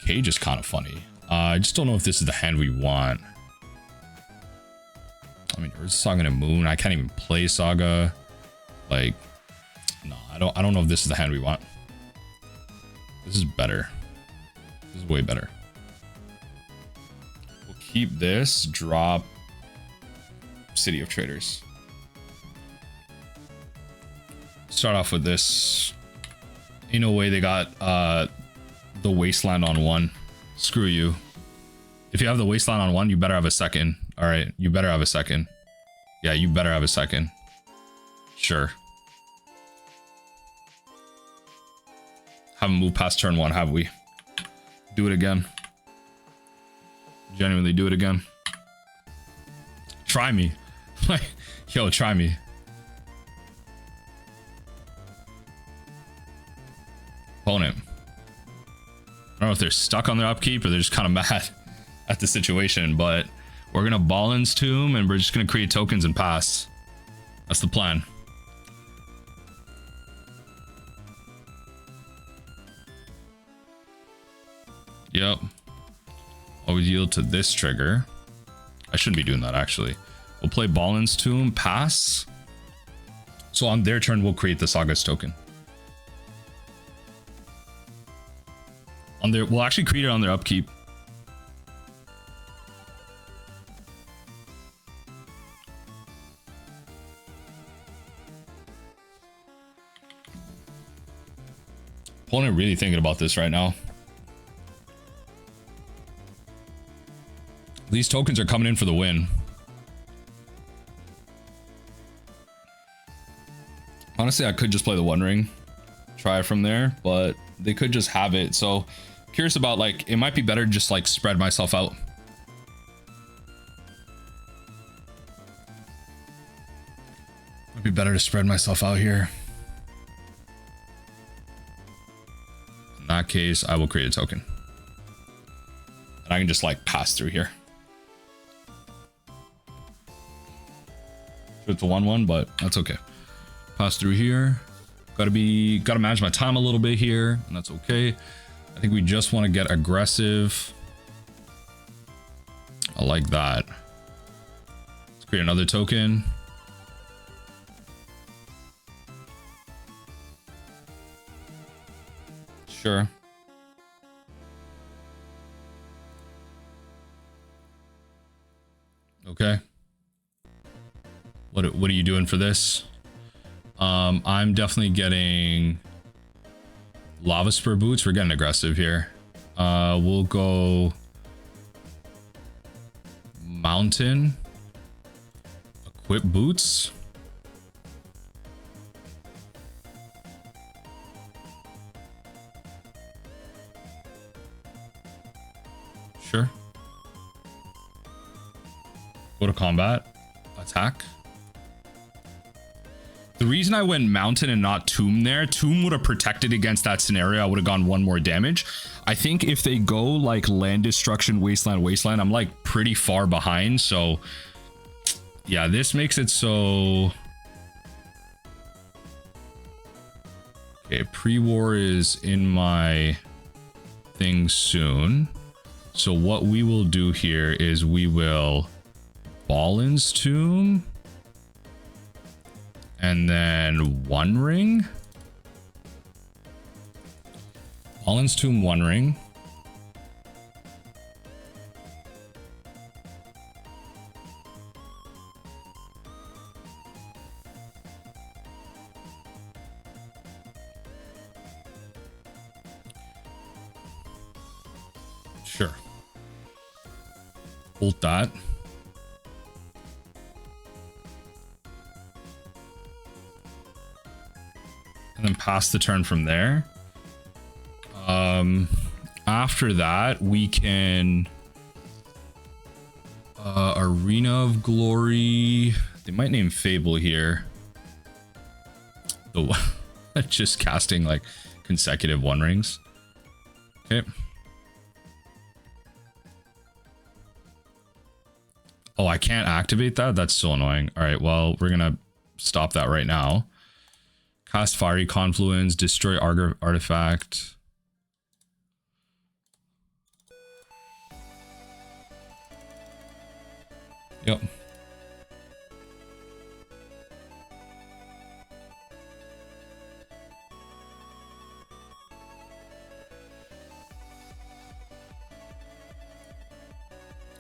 Cage is kind of funny. I just don't know if this is the hand we want. I mean, Urza, Saga and Moon. I can't even play Saga. Like, no, I don't know if this is the hand we want. This is better. This is way better. We'll keep this. Drop City of Traitors. Start off with this. Ain't no way they got the Wasteland on 1. Screw you. If you have the Wasteland on 1, you better have a second. All right, you better have a second. Yeah, you better have a second. Sure. Haven't moved past turn 1, have we? Do it again. Genuinely do it again. Try me. Like, yo, try me. Opponent. I don't know if they're stuck on their upkeep or they're just kind of mad at the situation, but we're gonna Ballin's Tomb and we're just gonna create tokens and pass. That's the plan. Yep. Always yield to this trigger. I shouldn't be doing that actually. We'll play Ballin's Tomb, pass. So on their turn, we'll create the Saga's token. We'll actually create it on their upkeep. Opponent really thinking about this right now. These tokens are coming in for the win. Honestly, I could just play the One Ring, try it from there, but they could just have it. So curious about, like, it might be better to just like spread myself out. Might be better to spread myself out here. In that case, I will create a token. And I can just like pass through here. It's a 1/1, but that's okay. Pass through here. Gotta manage my time a little bit here, and that's okay. I think we just want to get aggressive. I like that. Let's create another token. Sure. Okay. What are you doing for this? I'm definitely getting Lava Spur boots. We're getting aggressive here. We'll go Mountain. Equip boots. Sure. Go to combat. Attack. The reason I went Mountain and not Tomb there, Tomb would have protected against that scenario. I would have gone one more damage. I think if they go like Land Destruction, Wasteland, I'm like pretty far behind. So yeah, this makes it so... Okay, pre-war is in my thing soon. So what we will do here is we will Ballin's Tomb. And then One Ring. Ballin's Tomb, One Ring. Sure. Bolt that. And then pass the turn from there. After that, we can Arena of Glory. They might name Fable here. Oh, just casting like consecutive One Rings. Okay. Oh, I can't activate that? That's so annoying. All right, well, we're gonna stop that right now. Cast Fiery Confluence, destroy artifact. Yep.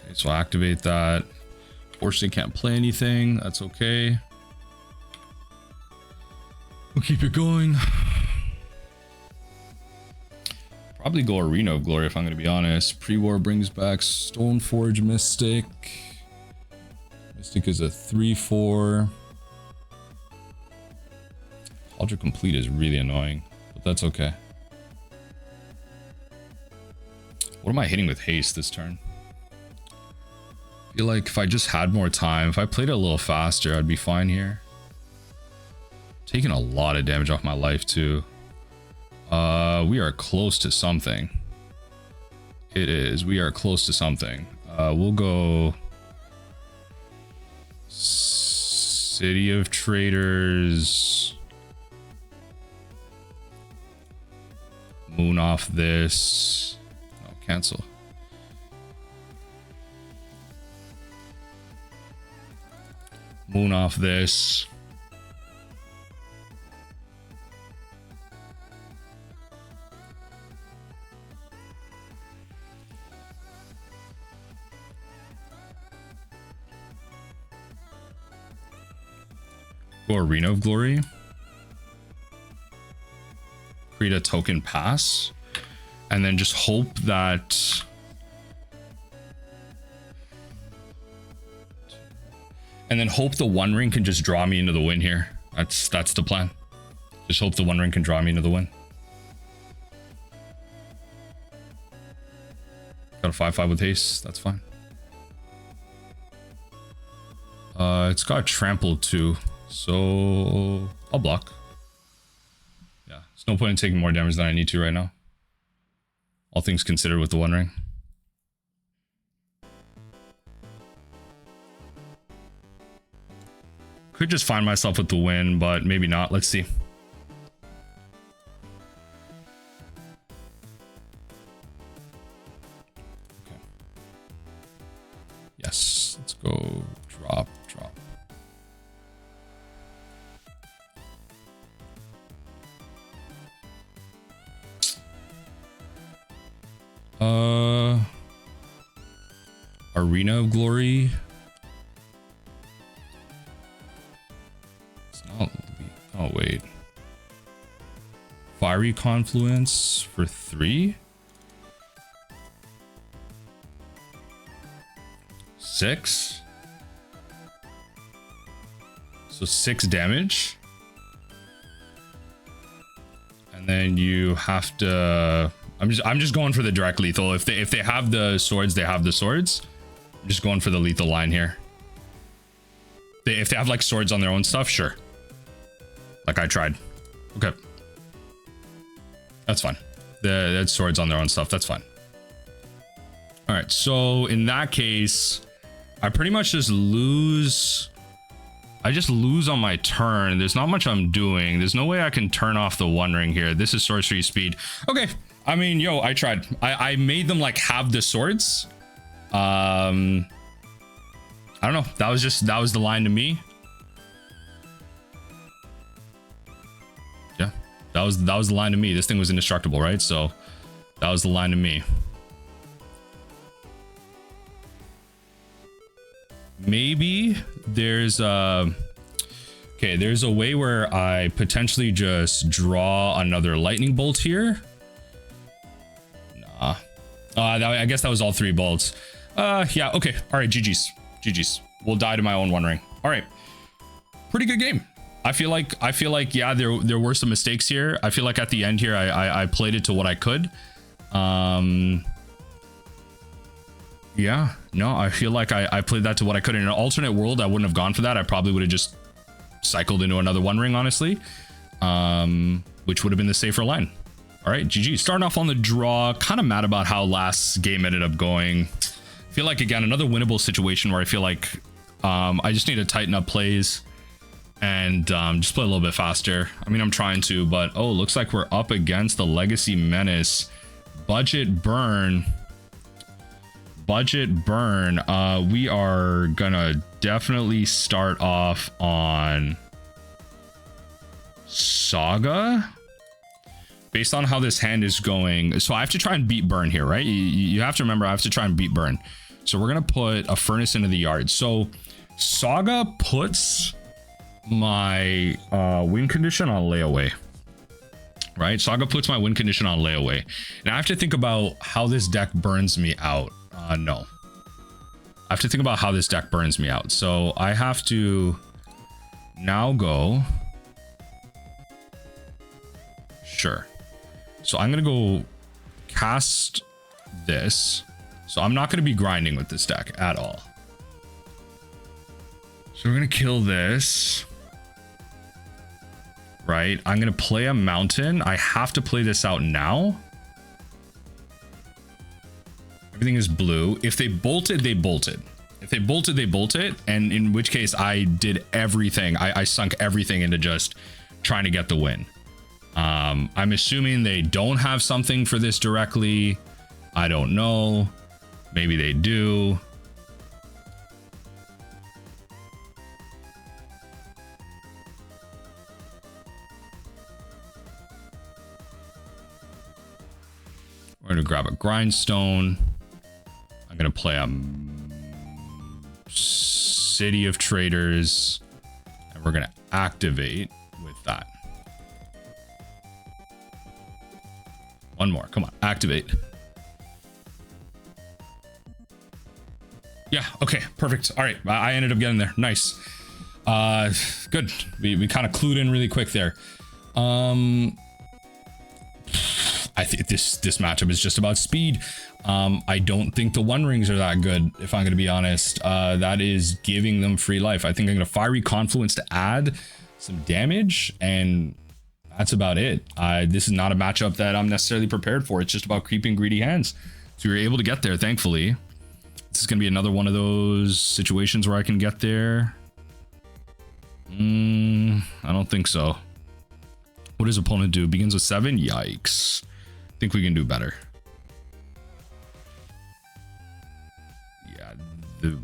Okay, so activate that. Fortunately, can't play anything. That's okay. We'll keep it going. Probably go Arena of Glory if I'm going to be honest. Pre-war brings back Stoneforge Mystic. Mystic is a 3/4. Ultra Complete is really annoying, but that's okay. What am I hitting with haste this turn? I feel like if I just had more time, if I played it a little faster, I'd be fine here. Taking a lot of damage off my life too. We are close to something. It is. We are close to something. We'll go City of Traitors. Moon off this. No, cancel. Moon off this. Go Arena of Glory. Create a token pass. And then just hope that... And then hope the One Ring can just draw me into the win here. That's the plan. Just hope the One Ring can draw me into the win. Got a 5/5 with haste. That's fine. It's got trample too. So I'll block. Yeah, there's no point in taking more damage than I need to right now. All things considered with the One Ring. Could just find myself with the win, but maybe not. Let's see. Okay. Yes, let's go drop. Arena of Glory. It's not. Oh wait. Fiery Confluence for 3. 6. So 6 damage. And then you have to. I'm just going for the direct lethal. If they have the swords, they have the swords. I'm just going for the lethal line here. If they have like swords on their own stuff, sure. Like I tried. Okay. That's fine. The swords on their own stuff. That's fine. All right. So in that case, I pretty much just lose. I just lose on my turn. There's not much I'm doing. There's no way I can turn off the One Ring here. This is sorcery speed. Okay. I mean, yo, I tried. I made them like have the swords. I don't know. That was the line to me. Yeah, that was the line to me. This thing was indestructible, right? So that was the line to me. Maybe there's okay, there's a way where I potentially just draw another lightning bolt here. Nah. I guess that was all 3 bolts. Yeah, okay. All right, GG's. We'll die to my own One Ring. All right. Pretty good game. I feel like yeah, there were some mistakes here. I feel like at the end here I played it to what I could. Yeah, no, I feel like I played that to what I could. In an alternate world, I wouldn't have gone for that. I probably would have just cycled into another One Ring, honestly, which would have been the safer line. All right, GG. Starting off on the draw, kind of mad about how last game ended up going. I feel like, again, another winnable situation where I feel like I just need to tighten up plays and just play a little bit faster. I mean, I'm trying to, but oh, looks like we're up against the Legacy Menace. Budget burn. We are gonna definitely start off on Saga based on how this hand is going. So I have to try and beat burn here, right? You have to remember I have to try and beat burn. So we're gonna put a furnace into the yard. So Saga puts my win condition on layaway, right? Saga puts my win condition on layaway, and I have to think about how this deck burns me out. No, I have to think about how this deck burns me out. So I have to now go. Sure. So I'm going to go cast this. So I'm not going to be grinding with this deck at all. So we're going to kill this. Right. I'm going to play a mountain. I have to play this out now. Everything is blue. If they bolted, they bolted. If they bolted, they bolted. And in which case I did everything. I sunk everything into just trying to get the win. I'm assuming they don't have something for this directly. I don't know. Maybe they do. We're going to grab a Grindstone. I'm going to play a City of Traitors, and we're going to activate with that. One more. Come on. Activate. Yeah. Okay. Perfect. All right. I ended up getting there. Nice. Good. We kind of clued in really quick there. I think this matchup is just about speed. I don't think the One Rings are that good, if I'm going to be honest. That is giving them free life. I think I'm going to Fiery Confluence to add some damage, and that's about it. This is not a matchup that I'm necessarily prepared for. It's just about creeping greedy hands. So we were able to get there, thankfully. This is going to be another one of those situations where I can get there. I don't think so. What does opponent do? Begins with 7? Yikes. I think we can do better. Yeah. No.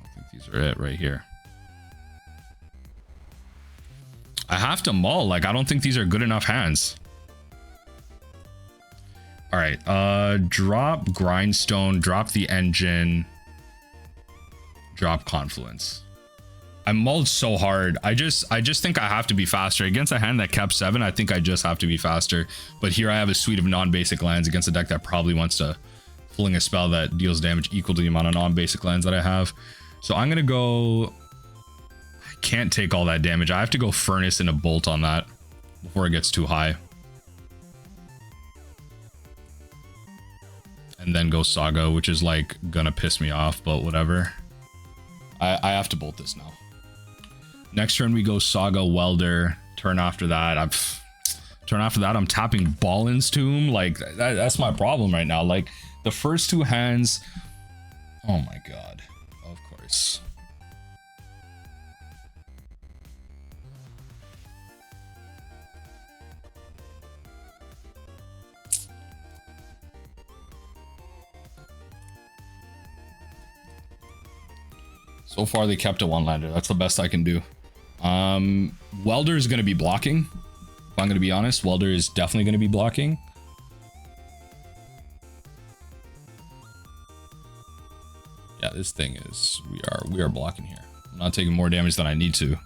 I think these are it right here. I have to mull. Like, I don't think these are good enough hands. All right, drop Grindstone, drop the engine, drop Confluence. I mulled so hard. I just think I have to be faster. Against a hand that kept 7, I think I just have to be faster. But here I have a suite of non-basic lands against a deck that probably wants to fling a spell that deals damage equal to the amount of non-basic lands that I have. So I'm gonna go... I can't take all that damage. I have to go Furnace and a Bolt on that before it gets too high. And then go Saga, which is like gonna piss me off, but whatever. I have to Bolt this now. Next turn we go Saga Welder. Turn after that I'm tapping Ballin's Tomb. Like that's my problem right now. Like the first 2 hands, oh my god, of course. So far they kept a 1-lander. That's the best I can do. Welder is going to be blocking. If I'm going to be honest, Welder is definitely going to be blocking. Yeah, this thing is, we are blocking here. I'm not taking more damage than I need to.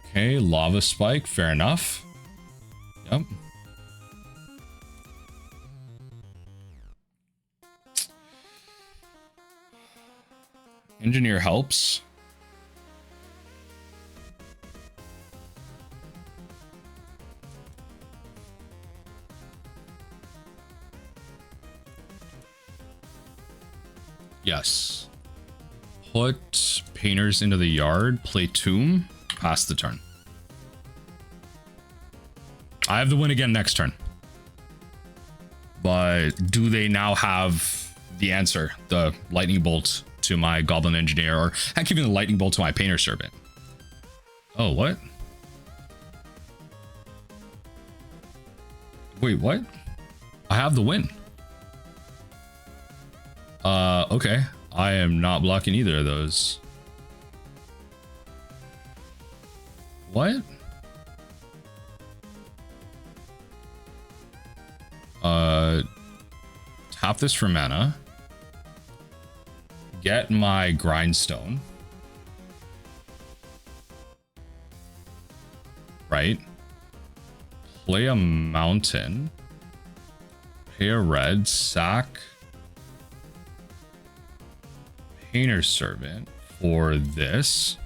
Okay, Lava Spike, fair enough. Yep. Engineer helps. Yes. Put Painters into the yard, play Tomb, pass the turn. I have the win again next turn. But do they now have the answer? The Lightning Bolt to my Goblin Engineer, or heck, even the Lightning Bolt to my Painter Servant. Oh, what? Wait, what? I have the win. Okay. I am not blocking either of those. What? Tap this for mana. Get my Grindstone. Right. Play a mountain. Pay a red. Sack Painter Servant for this.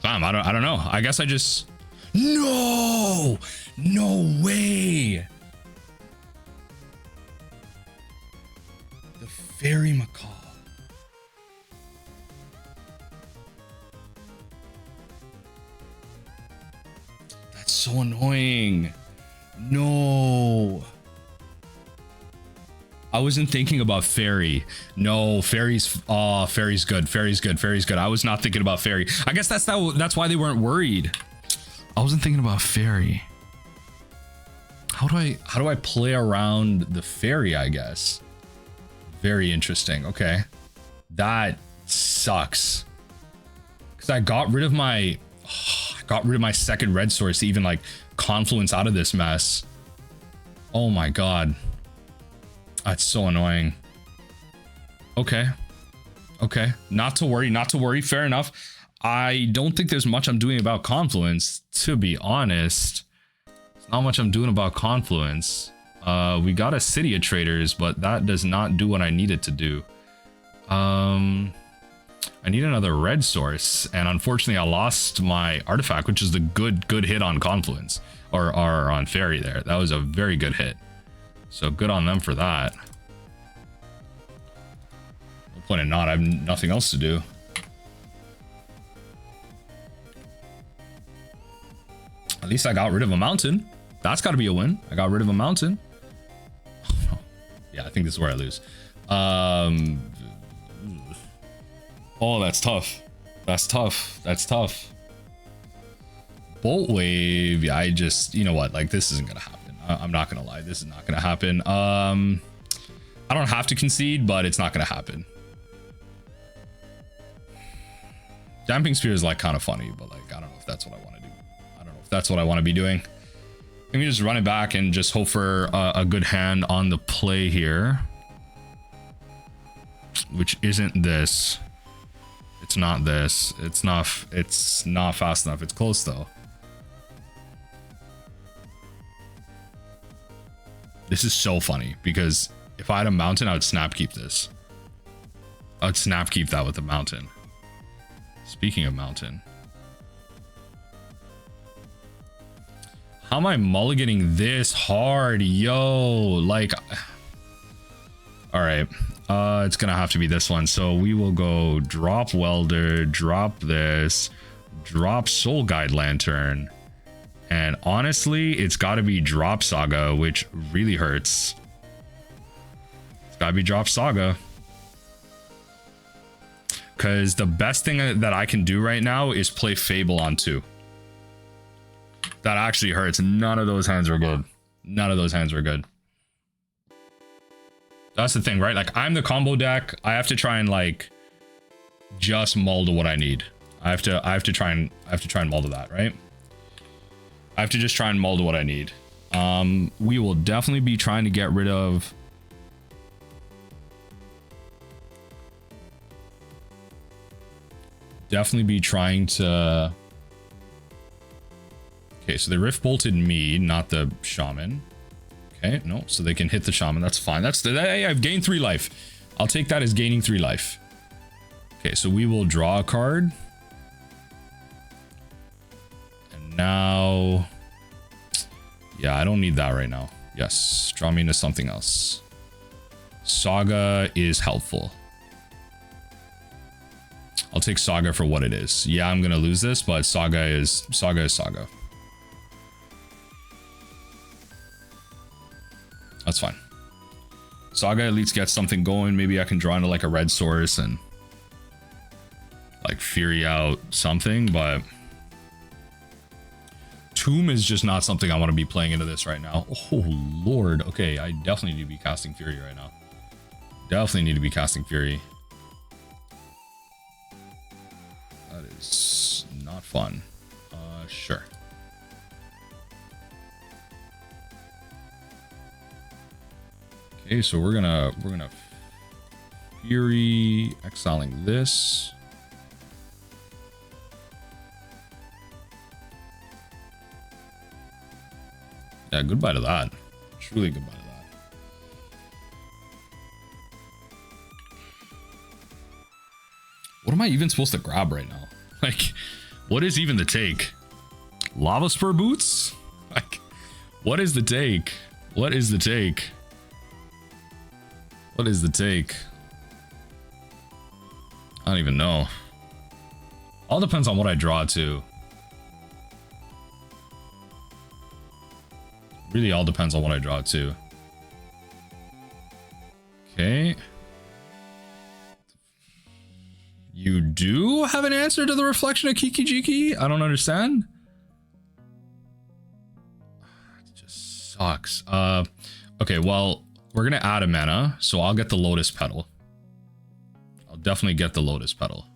I don't know. I guess I just... No! No way! The Faerie Macabre. That's so annoying. No. I wasn't thinking about Fairy. No, Fairy's... Oh, Fairy's good. Fairy's good. Fairy's good. I was not thinking about Fairy. I guess that's why they weren't worried. I wasn't thinking about Fairy. How do I play around the Fairy, I guess? Very interesting. Okay. That sucks. Because I got rid of my... I got rid of my second red source to even like Confluence out of this mess. Oh my god. That's so annoying. Okay. Okay. Not to worry. Not to worry. Fair enough. I don't think there's much I'm doing about Confluence, to be honest. There's not much I'm doing about Confluence. We got a City of Traitors, but that does not do what I need it to do. I need another red source, and unfortunately I lost my artifact, which is the good hit on Confluence, or on Fairy there. That was a very good hit. So good on them for that. No point in not, I have nothing else to do. At least I got rid of a mountain. That's got to be a win. I got rid of a mountain. Yeah, I think this is where I lose. Oh, that's tough. That's tough. That's tough. Bolt Wave. Yeah, I just, you know what? Like, this isn't going to happen. I'm not going to lie. This is not going to happen. I don't have to concede, but it's not going to happen. Damping Sphere is like kind of funny, but like, I don't know if that's what I want to do. I don't know if that's what I want to be doing. Let me just run it back and just hope for a good hand on the play here. Which isn't this. It's not this. It's not fast enough. It's close though. This is so funny because if I had a mountain, I would snap keep this. I would snap keep that with a mountain. Speaking of mountain. How am I mulliganing this hard? Yo, like... Alright. It's gonna have to be this one. So we will go drop Welder, drop this, drop Soul Guide Lantern. And honestly, it's gotta be drop Saga, which really hurts. It's gotta be drop Saga. Because the best thing that I can do right now is play Fable on 2. That actually hurts. None of those hands were good. None of those hands were good. That's the thing, right? Like, I'm the combo deck. I have to try and like just mull to what I need. I have to try and mull to that, right? I have to just try and mull to what I need. We will definitely be trying to get rid of okay, so they rift bolted me, not the shaman. Okay, no, so they can hit the shaman. That's fine. Hey, I've gained 3 life. I'll take that as gaining 3 life. Okay, so we will draw a card. And now... Yeah, I don't need that right now. Yes, draw me into something else. Saga is helpful. I'll take Saga for what it is. Yeah, I'm gonna lose this, but Saga is Saga. That's fine. Saga at least gets something going. Maybe I can draw into like a red source and like Fury out something, but Tomb is just not something I want to be playing into this right now. Oh Lord. Okay, I definitely need to be casting Fury right now. Definitely need to be casting Fury. That is not fun. Sure. Okay, so we're gonna Fury, exiling this. Yeah, goodbye to that. Truly goodbye to that. What am I even supposed to grab right now? Like, what is even the take? Lava Spur Boots? Like, what is the take? What is the take? What is the take? I don't even know. All depends on what I draw too. Really all depends on what I draw too. Okay. You do have an answer to the reflection of Kiki Jiki? I don't understand. It just sucks. Okay, well, we're gonna add a mana, so I'll get the Lotus Petal. I'll definitely get the Lotus Petal.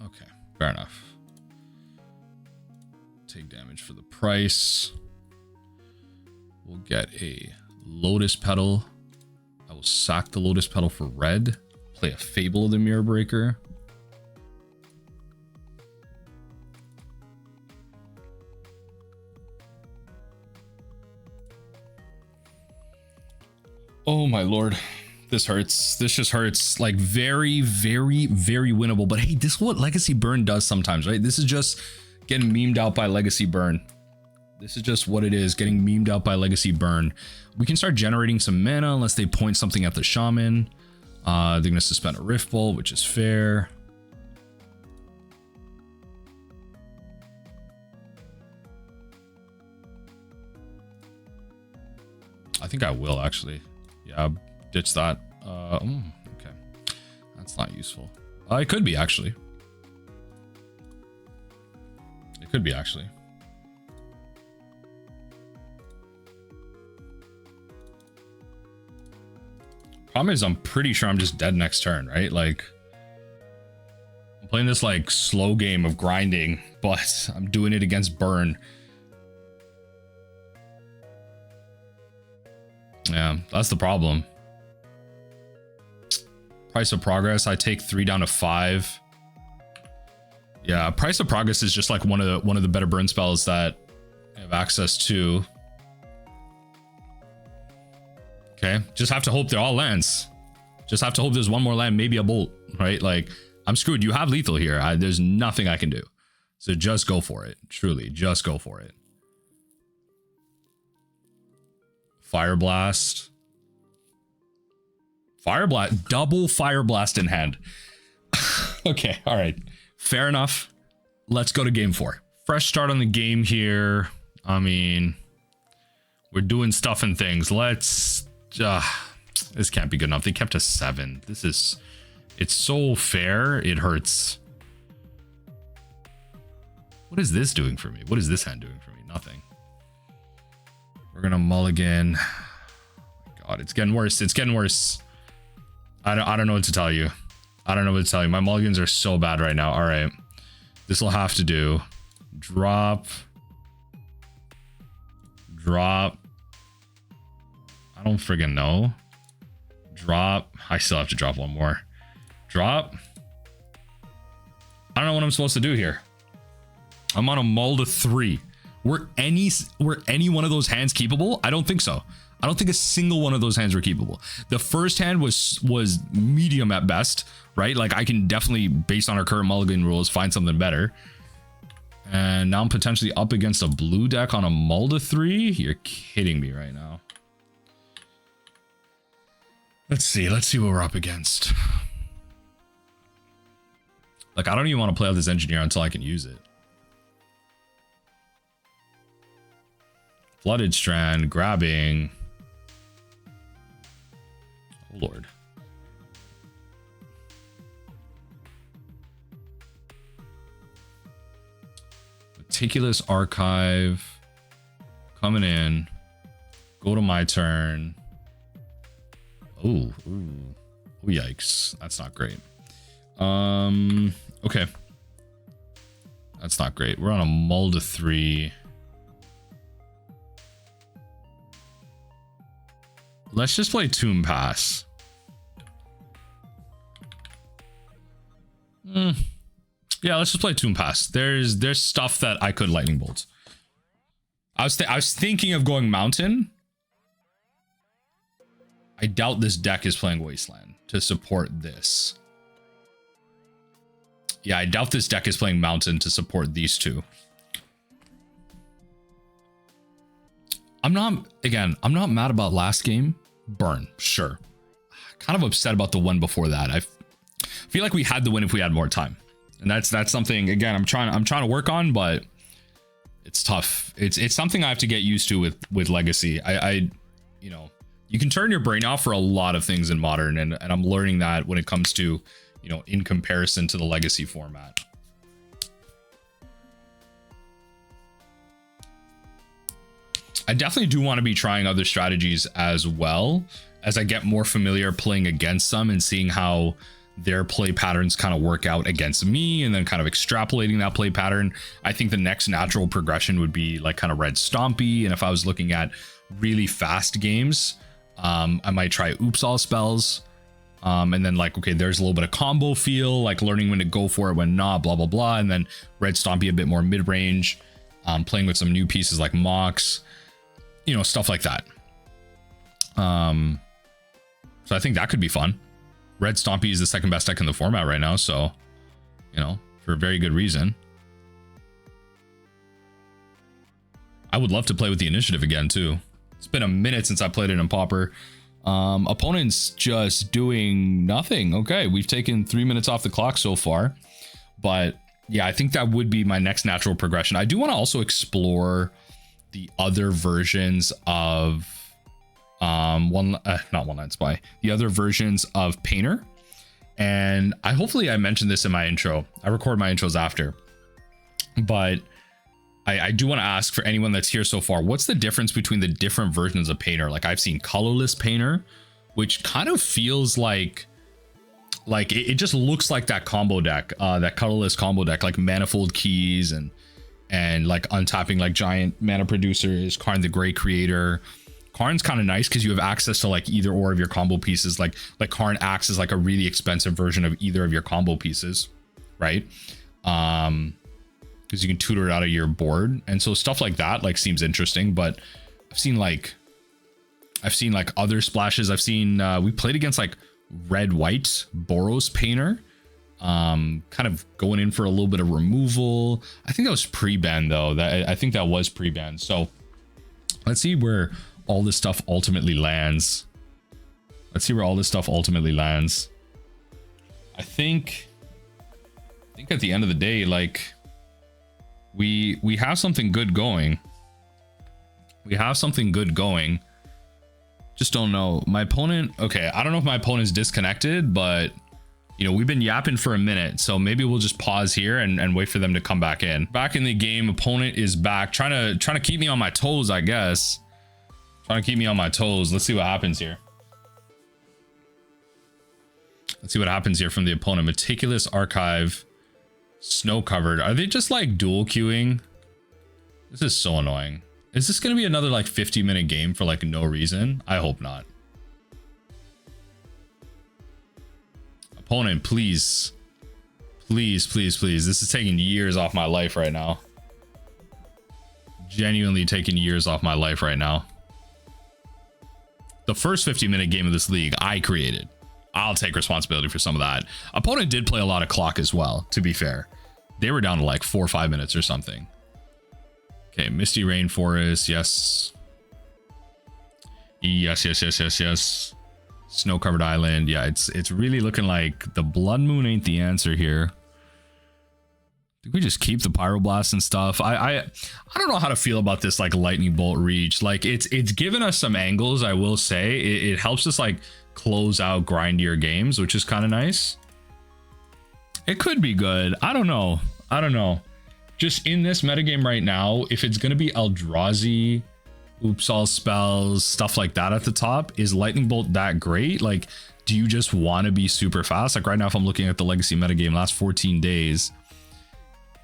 Okay, fair enough. Take damage for the price. We'll get a Lotus Petal. I will sack the Lotus Petal for red. Play a Fable of the Mirror Breaker. Oh my lord. This hurts. This just hurts. Like very, very, very winnable. But hey, this is what Legacy Burn does sometimes, right? This is just getting memed out by Legacy Burn. This is just what it is, getting memed out by Legacy Burn. We can start generating some mana unless they point something at the shaman. They're going to suspend a Rift Bolt, which is fair. I think I will actually. Yeah, ditch that. Okay. That's not useful. It could be actually. It could be actually. Problem is, I'm pretty sure I'm just dead next turn, right? Like, I'm playing this like slow game of grinding, but I'm doing it against burn. Yeah, that's the problem. Price of Progress, I take 3 down to 5. Yeah, Price of Progress is just like one of the better burn spells that I have access to. Okay, just have to hope they're all lands. Just have to hope there's one more land, maybe a bolt, right? Like, I'm screwed. You have lethal here. There's nothing I can do. So just go for it. Truly, just go for it. Fireblast. Fireblast. Double Fireblast in hand. Okay, all right. Fair enough. Let's go to game 4. Fresh start on the game here. I mean, we're doing stuff and things. Let's... this can't be good enough. They kept us 7. This is... It's so fair, it hurts. What is this doing for me? What is this hand doing for me? Nothing. We're gonna mulligan. Oh my God, it's getting worse. It's getting worse. I don't know what to tell you. I don't know what to tell you. My mulligans are so bad right now. All right. This will have to do. Drop. Drop. I don't friggin' know. Drop. I still have to drop one more. Drop. I don't know what I'm supposed to do here. I'm on a mull to 3. Were any one of those hands keepable? I don't think so. I don't think a single one of those hands were keepable. The first hand was medium at best, right? Like, I can definitely, based on our current mulligan rules, find something better. And now I'm potentially up against a blue deck on a mull to 3. You're kidding me right now. Let's see what we're up against. Like, I don't even want to play out this engineer until I can use it. Flooded Strand, grabbing. Oh, Lord. Meticulous Archive. Coming in. Go to my turn. Oh, yikes. That's not great. Okay. That's not great. We're on a mull to 3. Let's just play Tomb Pass. Yeah, let's just play Tomb Pass. There's stuff that I could Lightning Bolt. I was thinking of going Mountain. I doubt this deck is playing Wasteland to support this. Yeah, I doubt this deck is playing Mountain to support these two. I'm not mad about last game. Burn, sure. Kind of upset about the one before that. I feel like we had the win if we had more time. And that's something, again, I'm trying to work on, but it's tough. It's something I have to get used to with Legacy. You know, you can turn your brain off for a lot of things in Modern, and I'm learning that when it comes to, you know, in comparison to the Legacy format. I definitely do want to be trying other strategies as well as I get more familiar playing against them and seeing how their play patterns kind of work out against me, and then kind of extrapolating that play pattern. I think the next natural progression would be like kind of Red Stompy. And if I was looking at really fast games, I might try Oops All spells. And then like, okay, there's a little bit of combo feel, like learning when to go for it, when not, blah, blah, blah. And then Red Stompy a bit more mid-range, playing with some new pieces like Mox, you know, stuff like that. So I think that could be fun. Red Stompy is the second best deck in the format right now, so, you know, for a very good reason. I would love to play with the initiative again too. It's been a minute since I played it in Pauper. Opponents just doing nothing. Okay, we've taken 3 minutes off the clock so far, but yeah, I think that would be my next natural progression. I do want to also explore the other versions of not One Night Spy, the other versions of Painter. And hopefully I mentioned this in my intro. I record my intros after, but I do want to ask for anyone that's here so far, what's the difference between the different versions of Painter? Like, I've seen colorless Painter, which kind of feels like it just looks like that combo deck, that colorless combo deck, like Manifold Keys and like untapping like giant mana producers, Karn the Great Creator. Karn's kind of nice because you have access to like either or of your combo pieces. Like Karn acts as like a really expensive version of either of your combo pieces, right? Because you can tutor it out of your board, and so stuff like that like seems interesting. But I've seen like other splashes. I've seen we played against like red white Boros Painter, kind of going in for a little bit of removal. I think that was pre-ban though. I think that was pre-ban. So let's see where all this stuff ultimately lands. I think at the end of the day, like we have something good going. Just don't know. My opponent, okay, I don't know if my opponent's disconnected, but you know, we've been yapping for a minute, so maybe we'll just pause here and wait for them to come back in. Back in the game, opponent is back, trying to keep me on my toes, I guess. Let's see what happens here. From the opponent. Meticulous Archive, Snow Covered. Are they just like dual queuing? This is so annoying. Is this going to be another like 50-minute game for like no reason? I hope not. Opponent, please. Please. This is taking years off my life right now. Genuinely taking years off my life right now. The first 50-minute game of this league I created. I'll take responsibility for some of that. Opponent did play a lot of clock as well, to be fair. They were down to like 4 or 5 minutes or something. Okay, Misty Rainforest, yes. Yes. Snow-covered island. Yeah, it's really looking like the Blood Moon ain't the answer here. I think we just keep the Pyroblast and stuff. I don't know how to feel about this like Lightning Bolt Reach. Like it's given us some angles, I will say. It helps us like close out grindier games, which is kind of nice. It could be good. I don't know. Just in this metagame right now, if it's gonna be Eldrazi, oops all spells, stuff like that at the top, is Lightning Bolt that great? Like, do you just want to be super fast? Like right now, if I'm looking at the legacy metagame last 14 days,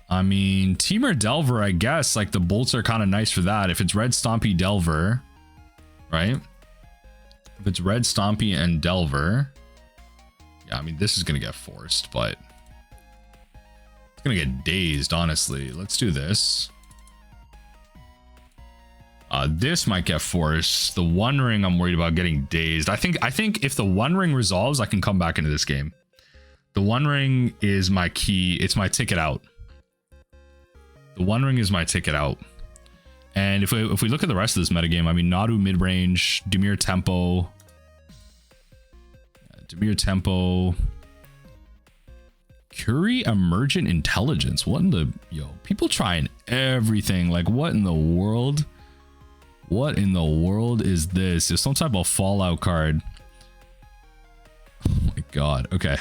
I mean, Temur Delver, I guess, like the bolts are kind of nice for that. If it's Red Stompy Delver, right? If it's Red Stompy and Delver, yeah, I mean, this is going to get forced, but it's going to get dazed, honestly. Let's do this. This might get forced. The One Ring, I'm worried about getting dazed. I think if the One Ring resolves, I can come back into this game. The One Ring is my key. It's my ticket out. The One Ring is my ticket out. And if we look at the rest of this metagame, I mean, Nadu Midrange, Dimir Tempo, Curie Emergent Intelligence. What in the, people trying everything. Like, what in the world? What in the world is this? It's some type of Fallout card. Oh my god. Okay.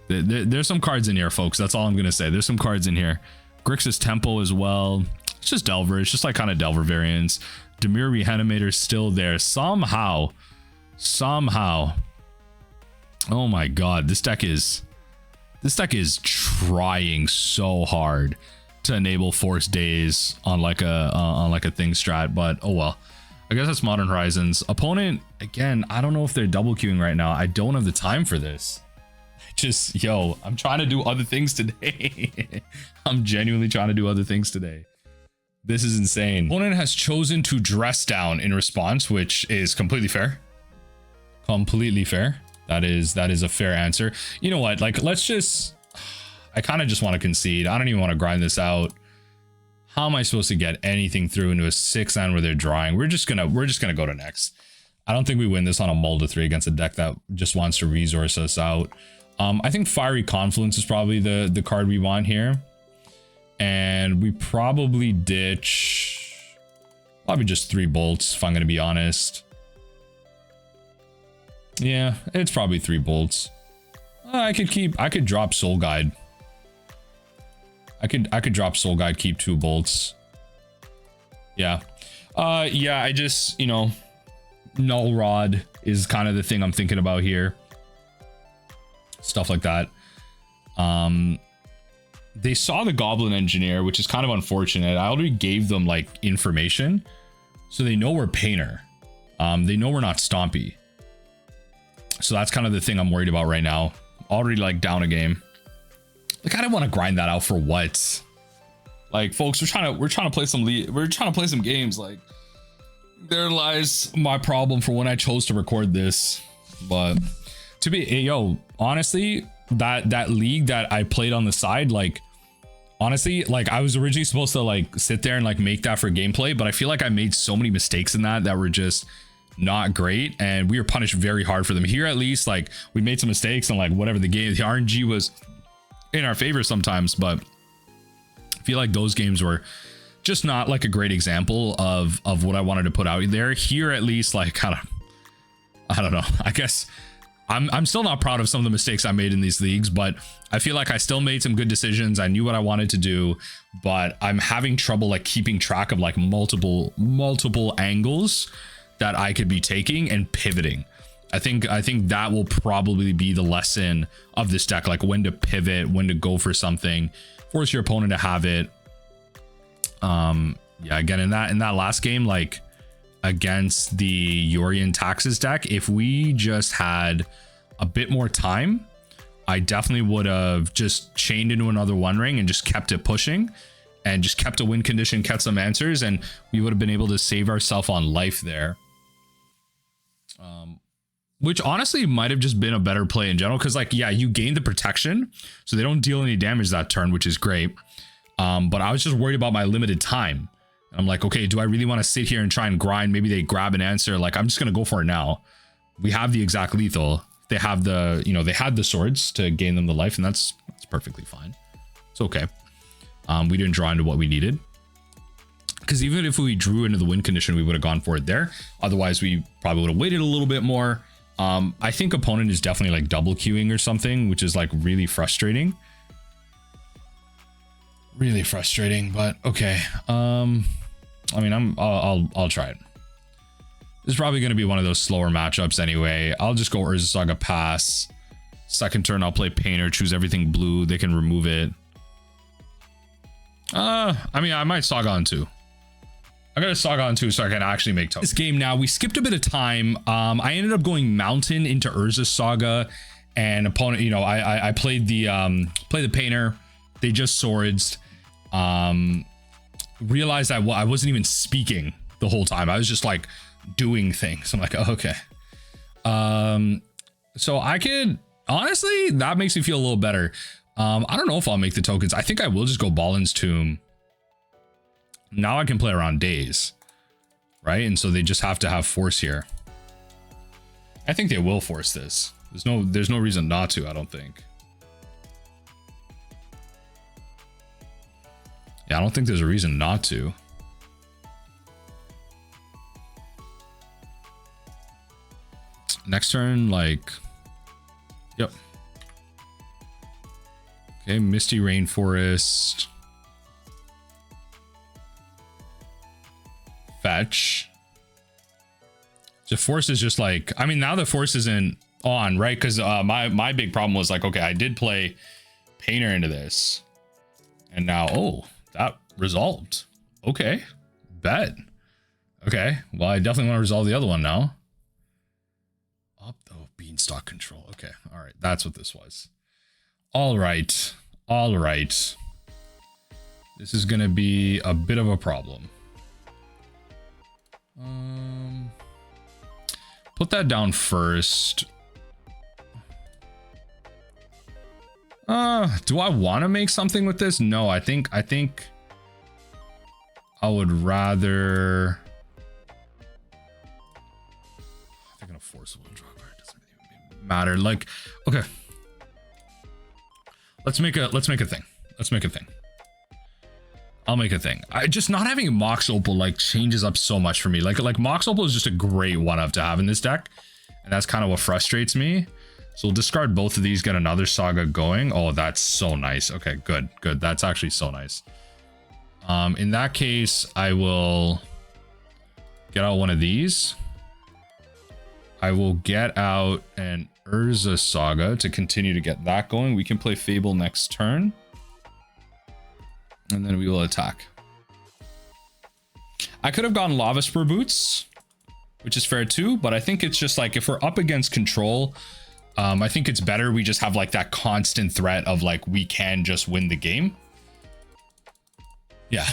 There's some cards in here, folks. That's all I'm gonna say. There's some cards in here. Grixis Tempo as well. It's just Delver. It's just like kind of Delver variants. Dimir Reanimator's still there somehow. Oh my god, this deck is trying so hard to enable Force Days on like a thing strat, but oh well. I guess that's Modern Horizons. Opponent, again, I don't know if they're double queuing right now. I don't have the time for this. I'm trying to do other things today. I'm genuinely trying to do other things today. This is insane. Opponent has chosen to dress down in response, which is completely fair. That is a fair answer. You know what? Like, let's just, I kind of just want to concede. I don't even want to grind this out. How am I supposed to get anything through into a 6-9 where they're drawing? We're just gonna go to next. I don't think we win this on a mull to 3 against a deck that just wants to resource us out. I think Fiery Confluence is probably the card we want here. And we probably ditch just 3 bolts, if I'm going to be honest. Yeah, it's probably 3 bolts. I could drop Soul Guide. I could drop Soul Guide, keep 2 bolts. Yeah. Yeah, I just, Null Rod is kind of the thing I'm thinking about here. Stuff like that. They saw the Goblin Engineer, which is kind of unfortunate. I already gave them like information, so they know we're Painter. They know we're not Stompy. So that's kind of the thing I'm worried about right now. Already like down a game. Like I don't want to grind that out for what? Like folks, we're trying to play some games. Like there lies my problem for when I chose to record this. But to be honestly, that league that I played on the side, like honestly, like I was originally supposed to like sit there and like make that for gameplay, but I feel like I made so many mistakes in that were just not great, and we were punished very hard for them. Here at least, like we made some mistakes and like whatever, the RNG was in our favor sometimes, but I feel like those games were just not like a great example of what I wanted to put out there. Here at least, like I don't know, I guess I'm still not proud of some of the mistakes I made in these leagues, but I feel like I still made some good decisions. I knew what I wanted to do, but I'm having trouble like keeping track of like multiple angles that I could be taking and pivoting. I think that will probably be the lesson of this deck, like when to pivot, when to go for something, force your opponent to have it. Yeah, again, in that last game, like against the Yorian Taxes deck, if we just had a bit more time, I definitely would have just chained into another One Ring and just kept it pushing and just kept a win condition, kept some answers, and we would have been able to save ourselves on life there. Which honestly might have just been a better play in general, because like, yeah, you gain the protection, so they don't deal any damage that turn, which is great. But I was just worried about my limited time. I'm like, okay, do I really want to sit here and try and grind? Maybe they grab an answer. Like, I'm just going to go for it now. We have the exact lethal. They have the, they had the swords to gain them the life, and that's perfectly fine. It's okay. We didn't draw into what we needed. Because even if we drew into the win condition, we would have gone for it there. Otherwise, we probably would have waited a little bit more. I think opponent is definitely like double queuing or something, which is like really frustrating. Really frustrating, but okay. I mean, I'll try it. This is probably going to be one of those slower matchups anyway. I'll just go Urza Saga pass. Second turn, I'll play Painter, choose everything blue. They can remove it. I mean, I might Saga on 2. I got a Saga on 2 so I can actually make tokens. This game now, we skipped a bit of time. I ended up going Mountain into Urza Saga, and opponent, I played the Painter. They just swords. Realized I wasn't even speaking the whole time. I was just like doing things. I'm like, oh, okay. So I could, honestly, that makes me feel a little better. I don't know if I'll make the tokens. I think I will just go Ballin's Tomb. Now I can play around days, right? And so they just have to have force here. I think they will force this. There's no reason not to, I don't think. Yeah, I don't think there's a reason not to. Next turn, like, yep. Okay, Misty Rainforest. Fetch. The force is just like, I mean, now the force isn't on, right? Because my big problem was like, okay, I did play Painter into this, and now, oh, that resolved. Okay, bet. Okay, well, I definitely want to resolve the other one now. Oh, Beanstalk control. Okay, all right, that's what this was. All right. This is gonna be a bit of a problem. Put that down first. Do I want to make something with this? No, I think I would rather. I think a forcible draw card doesn't really matter. Like, okay, let's make a thing. I'll make a thing. I just not having Mox Opal like changes up so much for me. Like Mox Opal is just a great one-up to have in this deck, and that's kind of what frustrates me. So we'll discard both of these, get another Saga going. Oh, that's so nice. Okay, good. That's actually so nice. In that case, I will get out one of these. I will get out an Urza Saga to continue to get that going. We can play Fable next turn. And then we will attack. I could have gone Lava Spur Boots, which is fair too, but I think it's just like if we're up against control, I think it's better we just have like that constant threat of like we can just win the game. Yeah,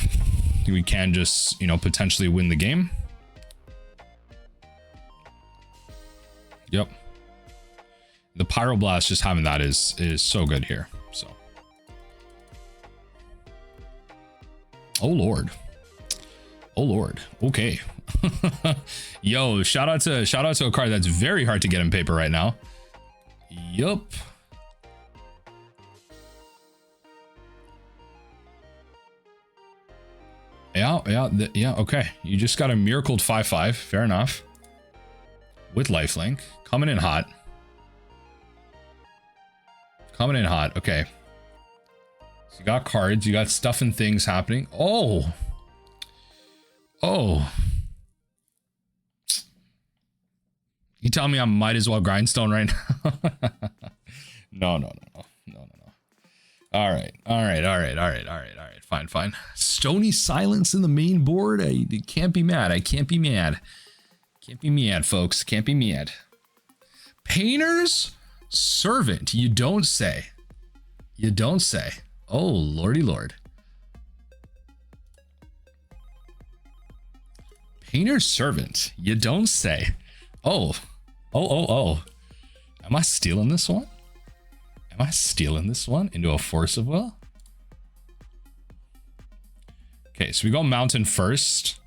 we can just, you know, potentially win the game. Yep. The Pyroblast, just having that is so good here. So. Oh Lord. Oh Lord. Okay. Yo, shout out to a card that's very hard to get in paper right now. Yup. Yeah, okay. You just got a miracled 5/5. Fair enough. With lifelink. Coming in hot. Coming in hot. Okay. So you got cards. You got stuff and things happening. Oh. Oh. You tell me I might as well grindstone right now? No. All right. Fine. Stony silence in the main board. I can't be mad. Can't be mad, folks. Can't be mad. Painter's Servant. You don't say. Oh, lordy lord. Painter's Servant. You don't say. Oh. Am I stealing this one? Into a Force of Will? Okay, so we go Mountain first.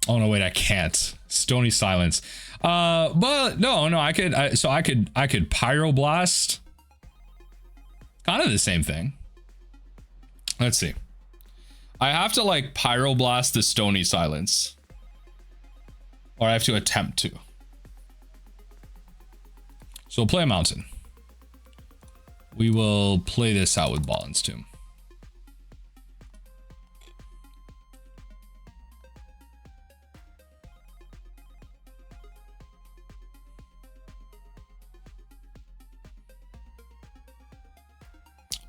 Oh no, wait, I can't. Stony Silence. But no, I could Pyroblast. Kind of the same thing. Let's see. I have to like Pyroblast the Stony Silence. Or I have to attempt to. So we'll play a Mountain. We will play this out with Ballin's Tomb.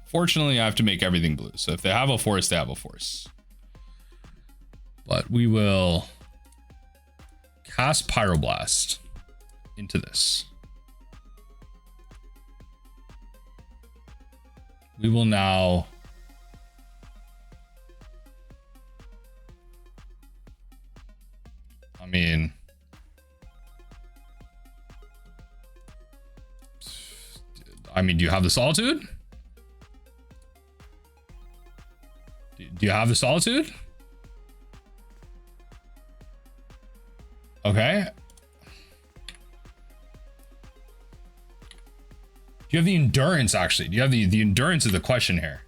Fortunately, I have to make everything blue. So if they have a force, they have a force. But we will cast Pyroblast into this. We will now do you have the Solitude? Do you have the Solitude? Okay. Do you have the Endurance, actually? Do you have the Endurance is the question here.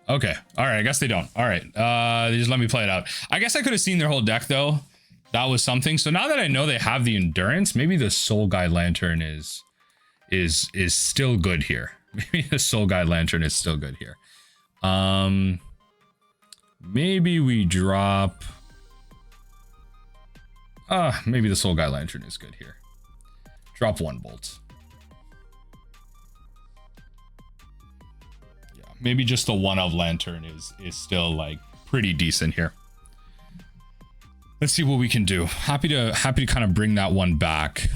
Okay. All right. I guess they don't. All right. They just let me play it out. I guess I could have seen their whole deck, though. That was something. So now that I know they have the Endurance, maybe the Soul Guide Lantern is still good here. Maybe the Soul Guide Lantern is still good here. Maybe we drop... maybe the Soul Guide Lantern is good here. Drop one bolt. Yeah, maybe just the one of Lantern is still like pretty decent here. Let's see what we can do. Happy to kind of bring that one back.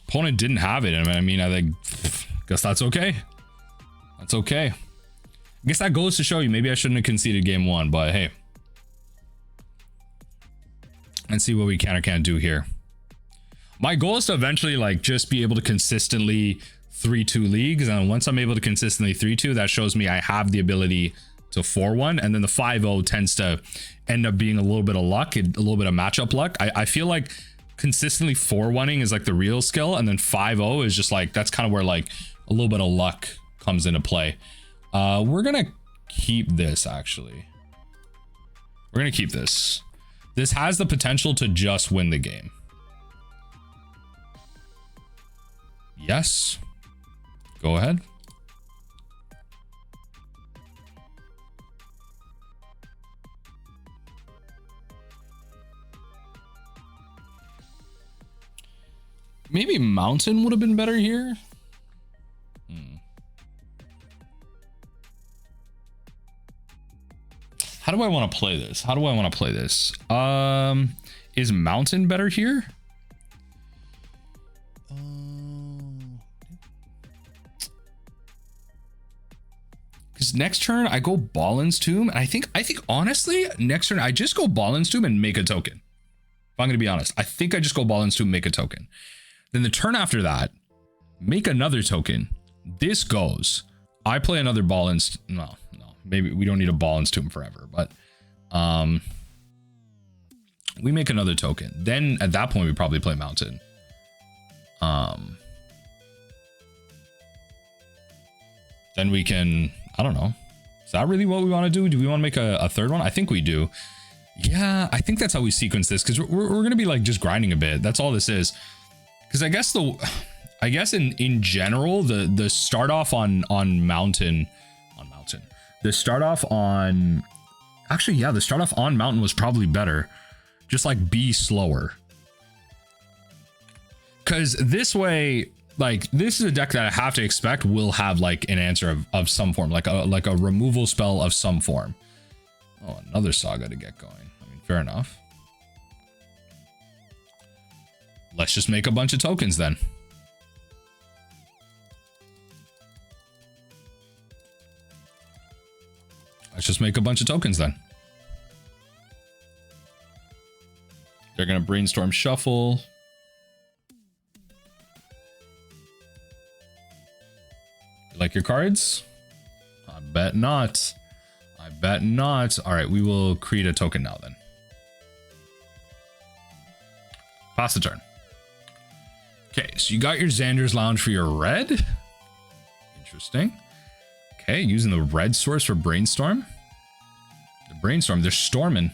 Opponent didn't have it. I mean, I think, guess that's okay. That's okay. I guess that goes to show you, maybe I shouldn't have conceded game one, but hey. Let's see what we can or can't do here. My goal is to eventually like just be able to consistently 3-2 leagues, and once I'm able to consistently 3-2, that shows me I have the ability to 4-1, and then the 5-0 tends to end up being a little bit of luck, a little bit of matchup luck. I feel like consistently 4-1ing is like the real skill, and then 5-0 is just like, that's kind of where like a little bit of luck comes into play. We're gonna keep this, actually. We're gonna keep this. This has the potential to just win the game. Yes. Go ahead. Maybe Mountain would have been better here. How do I want to play this? How do I want to play this? Is Mountain better here? Because next turn I go Ballin's Tomb, and I think honestly next turn I just go Ballin's Tomb and make a token. If I'm gonna be honest, I think I just go Ballin's Tomb, make a token. Then the turn after that, make another token. This goes. I play another Ballin's. No. Maybe we don't need a Ballin's Tomb forever, but we make another token. Then at that point we probably play Mountain. Then we can, I don't know. Is that really what we want to do? Do we want to make a third one? I think we do. Yeah, I think that's how we sequence this, because we're going to be like just grinding a bit. That's all this is. Because I guess in general, the start off on Mountain. The start off on, actually, yeah, the start off on Mountain was probably better. Just like be slower. Because this way, like, this is a deck that I have to expect will have like an answer of some form, like a removal spell of some form. Oh, another Saga to get going. I mean, fair enough. Let's just make a bunch of tokens then. Let's just make a bunch of tokens then. They're going to brainstorm shuffle. You like your cards? I bet not. I bet not. All right, we will create a token now then. Pass the turn. Okay, so you got your Xander's Lounge for your red. Interesting. Okay, using the red source for Brainstorm. The Brainstorm, they're storming.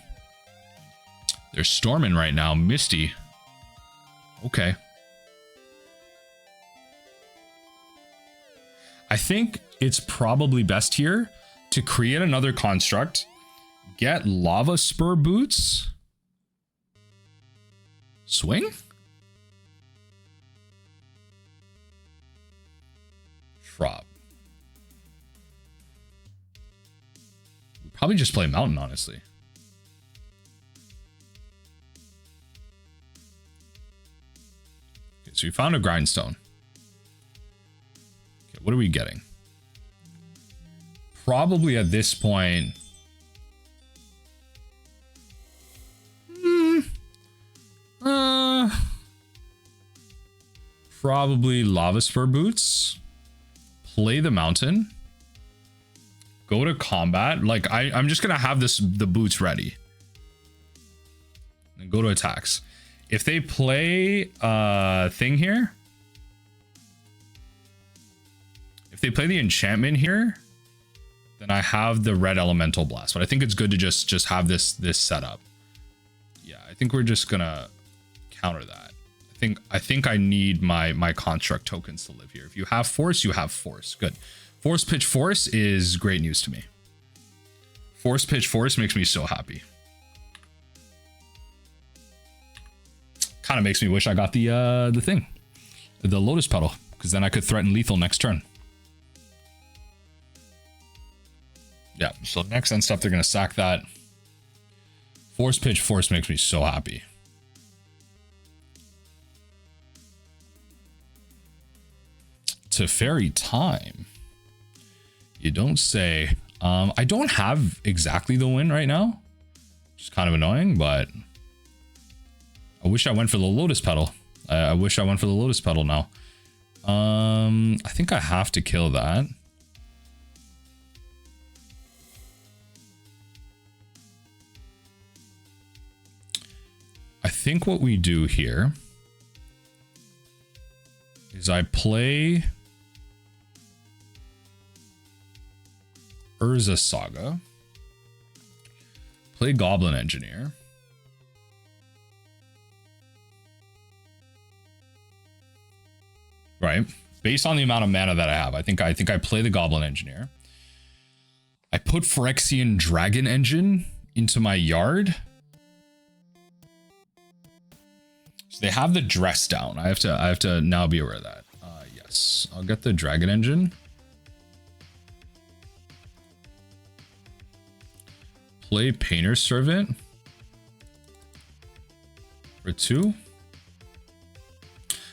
They're storming right now. Misty. Okay. I think it's probably best here to create another construct. Get Lava Spur Boots. Swing? Drop. Probably just play Mountain, honestly. Okay, so we found a Grindstone. Okay, what are we getting? Probably at this point... probably Lava Spur Boots. Play the Mountain. Go to combat. Like I'm just gonna have the boots ready. And go to attacks. If they play thing here. If they play the enchantment here, then I have the red elemental blast. But I think it's good to just have this setup. Yeah, I think we're just gonna counter that. I think I need my construct tokens to live here. If you have force, you have force. Good. Force Pitch Force is great news to me. Force Pitch Force makes me so happy. Kind of makes me wish I got the thing, the Lotus Petal, because then I could threaten lethal next turn. Yeah, so next end stuff, they're gonna sack that. Force Pitch Force makes me so happy. Teferi time. You don't say. I don't have exactly the win right now. Which is kind of annoying, but I wish I went for the Lotus Petal. I wish I went for the Lotus Petal now. I think I have to kill that. I think what we do here is I play Urza Saga, play Goblin Engineer, right? Based on the amount of mana that I have, I think I play the Goblin Engineer. I put Phyrexian Dragon Engine into my yard. So So they have the dress down. I have to now be aware of that. Yes, I'll get the Dragon Engine. Play Painter's Servant for 2.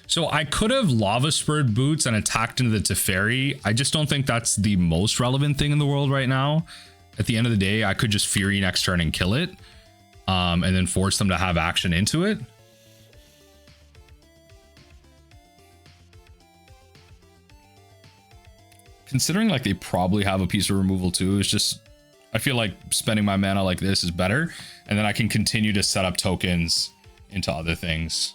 So I could have Lava Spurred Boots and attacked into the Teferi. I just don't think that's the most relevant thing in the world right now. At the end of the day, I could just Fury next turn and kill it. And then force them to have action into it. Considering like they probably have a piece of removal too, it's just, I feel like spending my mana like this is better. And then I can continue to set up tokens into other things.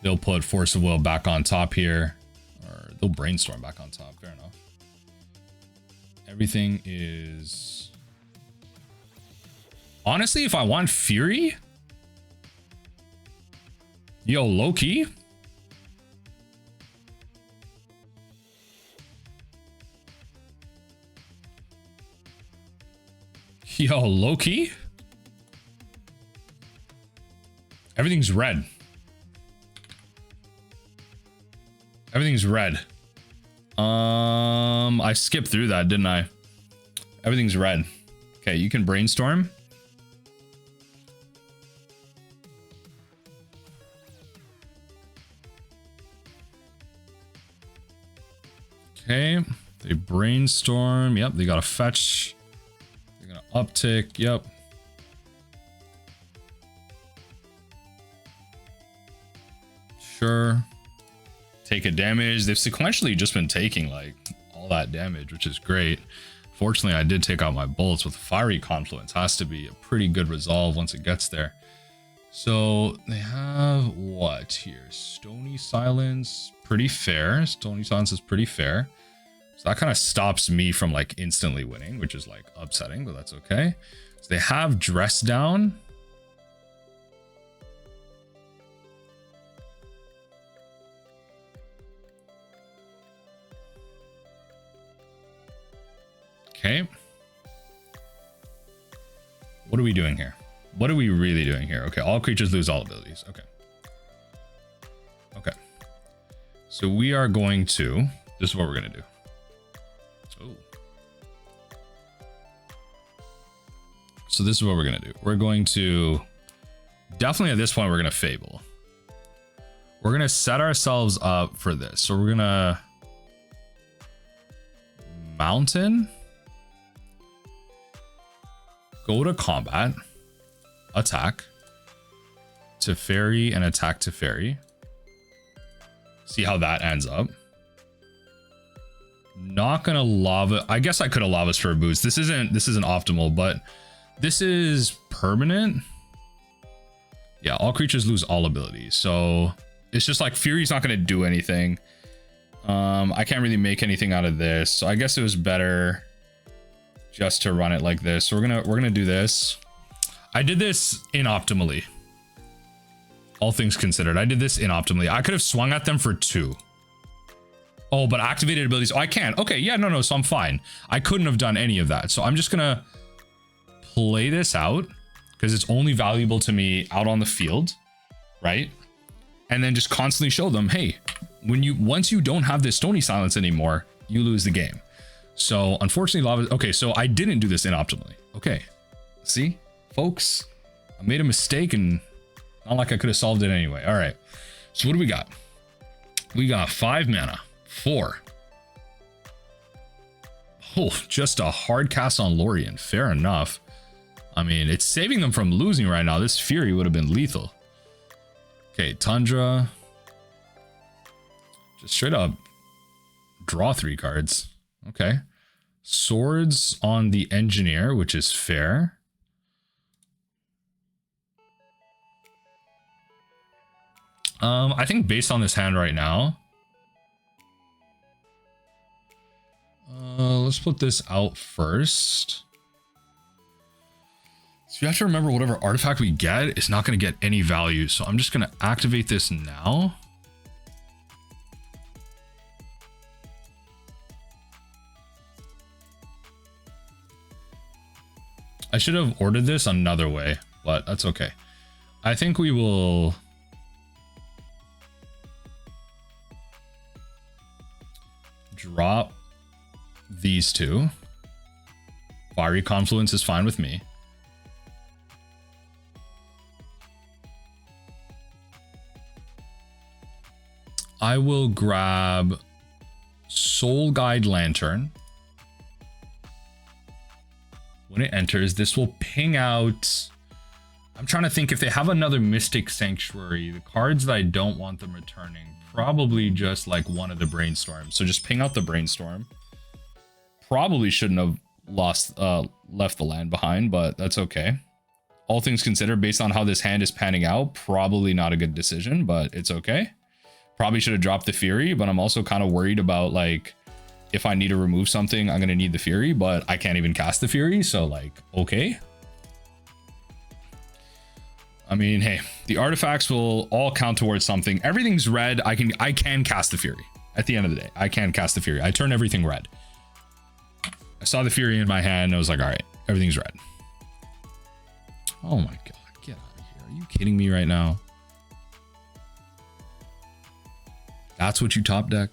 They'll put Force of Will back on top here, or they'll Brainstorm back on top. Fair enough. Everything is... Honestly, if I want Fury... Yo, low-key... Yo, low-key? Everything's red. Everything's red. I skipped through that, didn't I? Everything's red. Okay, you can Brainstorm. Okay, they Brainstorm. Yep, they got a fetch. They're gonna uptick. Yep. Sure. Take a damage. They've sequentially just been taking like all that damage, which is great. Fortunately, I did take out my bullets with Fiery Confluence. Has to be a pretty good resolve once it gets there. So they have what here? Stony Silence, pretty fair. Stony Silence is pretty fair. So that kind of stops me from like instantly winning, which is like upsetting, but that's okay. So they have Dress Down. Okay. What are we doing here? What are we really doing here? Okay, all creatures lose all abilities. Okay. Okay. So we are going to... This is what we're going to do. Oh. So this is what we're going to do. We're going to... Definitely at this point, we're going to Fable. We're going to set ourselves up for this. So we're going to... Mountain... Go to combat, attack, Teferi and attack Teferi. See how that ends up. Not gonna lava. I guess I could have Lava Spur Boots. This isn't optimal, but this is permanent. Yeah, all creatures lose all abilities. So it's just like Fury's not gonna do anything. I can't really make anything out of this. So I guess it was better just to run it like this. So we're gonna do this. I did this inoptimally. All things considered, I did this inoptimally. I could have swung at them for 2. Oh, but activated abilities. Oh, I can't. Okay, yeah, no. So I'm fine. I couldn't have done any of that. So I'm just gonna play this out because it's only valuable to me out on the field, right? And then just constantly show them, hey, once you don't have this Stony Silence anymore, you lose the game. So unfortunately, lava. Okay, so I didn't do this inoptimally. Okay, see, folks, I made a mistake and not like I could have solved it anyway. All right, so what do we got? We got 5 mana, 4. Oh, just a hard cast on Yorian. Fair enough. I mean, it's saving them from losing right now. This Fury would have been lethal. Okay, Tundra. Just straight up draw 3 cards. Okay. Swords on the Engineer, which is fair. I think based on this hand right now, let's put this out first. So you have to remember whatever artifact we get is not going to get any value. So I'm just going to activate this now. I should have ordered this another way, but that's okay. I think we will drop these two. Fiery Confluence is fine with me. I will grab Soul Guide Lantern. When it enters, this will ping out. I'm trying to think if they have another Mystic Sanctuary. The cards that I don't want them returning, probably just like one of the Brainstorms. So just ping out the Brainstorm. Probably shouldn't have left the land behind, but that's okay. All things considered, based on how this hand is panning out, probably not a good decision, but it's okay. Probably should have dropped the Fury, but I'm also kind of worried about like if I need to remove something, I'm gonna need the Fury, but I can't even cast the Fury, so like okay. I mean, hey, the artifacts will all count towards something. Everything's red. I can cast the Fury. At the end of the day, I can cast the Fury. I turn everything red. I saw the Fury in my hand and I was like, all right, everything's red. Oh my god, get out of here. Are you kidding me right now? That's what you top deck?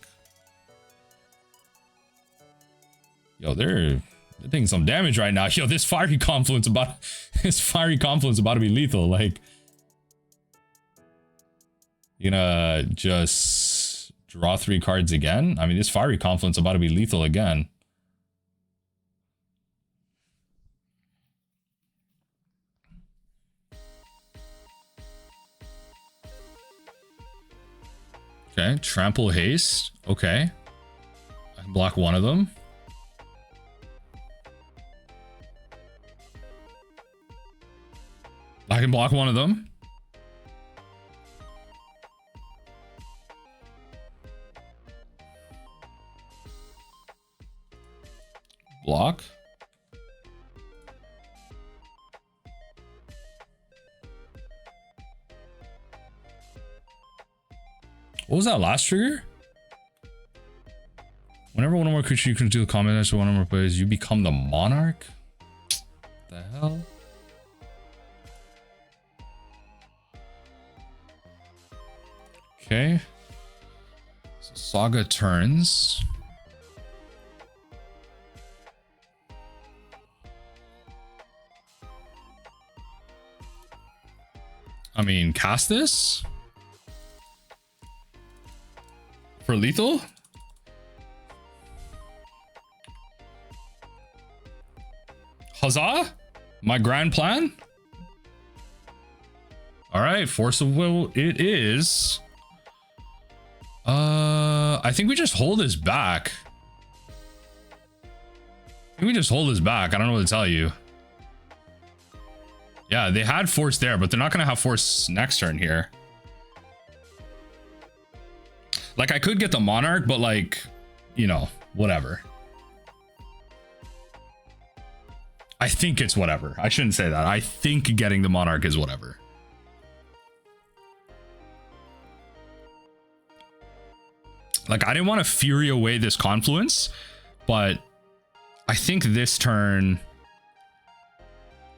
Yo, they're taking some damage right now. Yo, this Fiery Confluence about to be lethal. Like, you gonna just draw 3 cards again? I mean, this Fiery Confluence about to be lethal again. Okay, Trample Haste. Okay. I can block one of them. I can block one of them. Block. What was that last trigger? Whenever one or more creature you can do the combat as one or more players, you become the monarch? What the hell? Okay. So Saga turns. I mean, cast this? For lethal? Huzzah? My grand plan? Alright, Force of Will it is. I think we just hold this back. I don't know what to tell you. Yeah, they had Force there, but they're not gonna have Force next turn here. Like, I could get the Monarch, but like, you know, whatever. I think it's whatever. I shouldn't say that. I think getting the Monarch is whatever. Like, I didn't want to Fury away this Confluence, but I think this turn...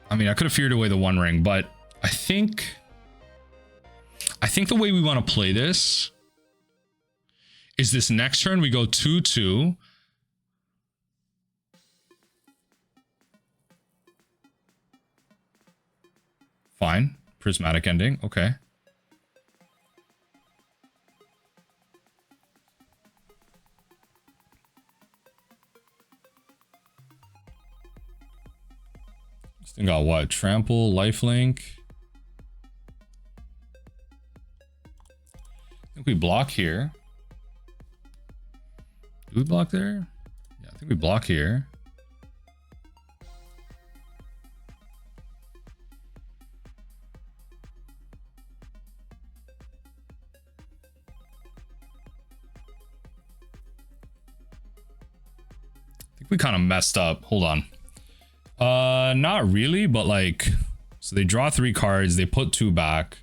I mean, I could have Furied away the One Ring, but I think the way we want to play this is this next turn we go 2-2. Fine. Prismatic Ending. Okay. This thing got what? Trample, Lifelink. I think we block here. Do we block there? Yeah, I think we block here. I think we kind of messed up. Hold on. Not really, but like, so they draw 3 cards, they put 2 back.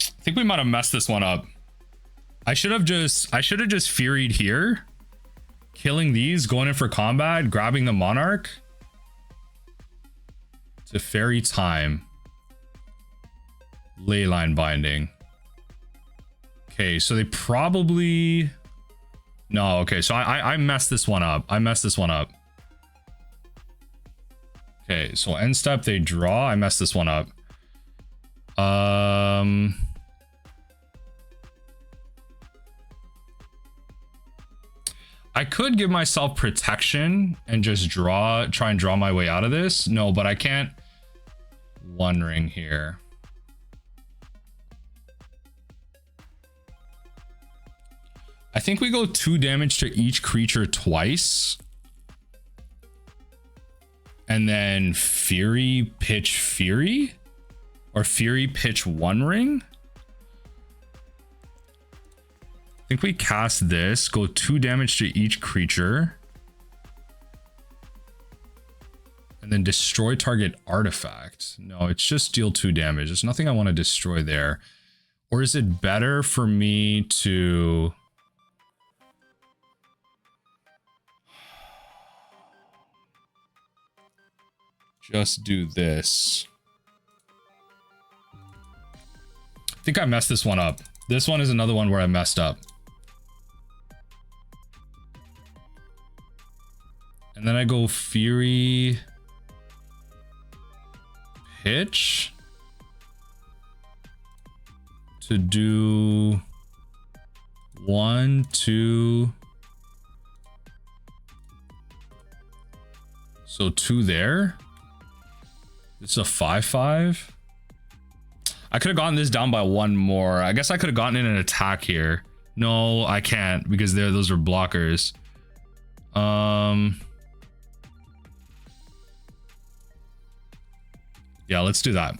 I think we might have messed this one up. I should have just Furied here, killing these, going in for combat, grabbing the Monarch to Fairy Time, Leyline Binding. Okay, so they probably... No, okay, so I messed this one up. Okay, so end step, they draw. I messed this one up. I could give myself protection and just try and draw my way out of this. No, but I can't. One ring here. I think we go 2 damage to each creature twice. And then Fury pitch Fury? Or Fury pitch 1 ring? I think we cast this, go 2 damage to each creature. And then destroy target artifact. No, it's just deal 2 damage. There's nothing I want to destroy there. Or is it better for me to... just do this? I think I messed this one up. This one is another one where I messed up. And then I go Fury pitch to do 1, 2. So 2 there. It's a 5/5. I could have gotten this down by 1 more. I guess I could have gotten in an attack here. No, I can't because those are blockers. Yeah, let's do that.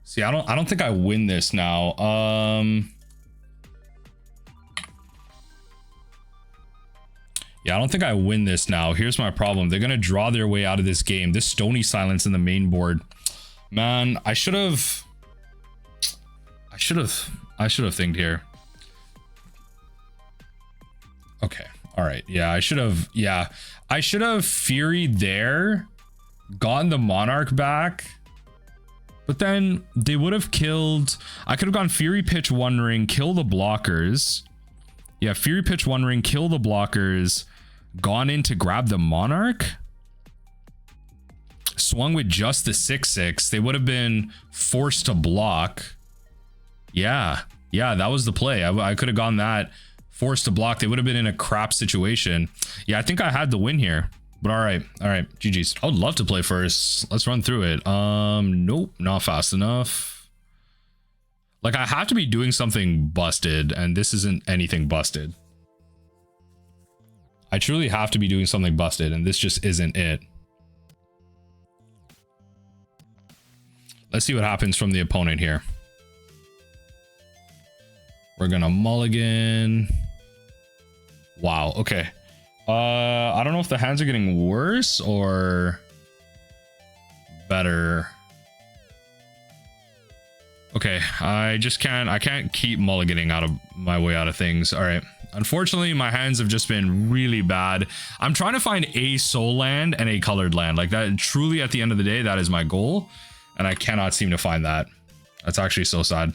See, I don't think I win this now. Yeah, I don't think I win this now. Here's my problem. They're going to draw their way out of this game. This Stony Silence in the main board. Man, I should have thinked here. Okay. All right. Yeah, I should have Fury there, gotten the Monarch back. But then they would have killed... I could have gone Fury pitch 1 ring, kill the blockers. Yeah, Fury pitch 1 ring, kill the blockers, gone in to grab the Monarch, swung with just the 6/6. They would have been forced to block. Yeah, that was the play. I could have gone that, forced to block. They would have been in a crap situation. Yeah, I think I had the win here. But all right, GG's. I would love to play first. Let's run through it. Nope, not fast enough. Like, I have to be doing something busted, and this isn't anything busted. I truly have to be doing something busted, and this just isn't it. Let's see what happens from the opponent here. We're gonna mulligan. Wow, okay. I don't know if the hands are getting worse or better. Okay, I can't keep mulliganing out of my way out of things. All right. Unfortunately, my hands have just been really bad. I'm trying to find a soul land and a colored land. Like, that truly at the end of the day, that is my goal. And I cannot seem to find that. That's actually so sad.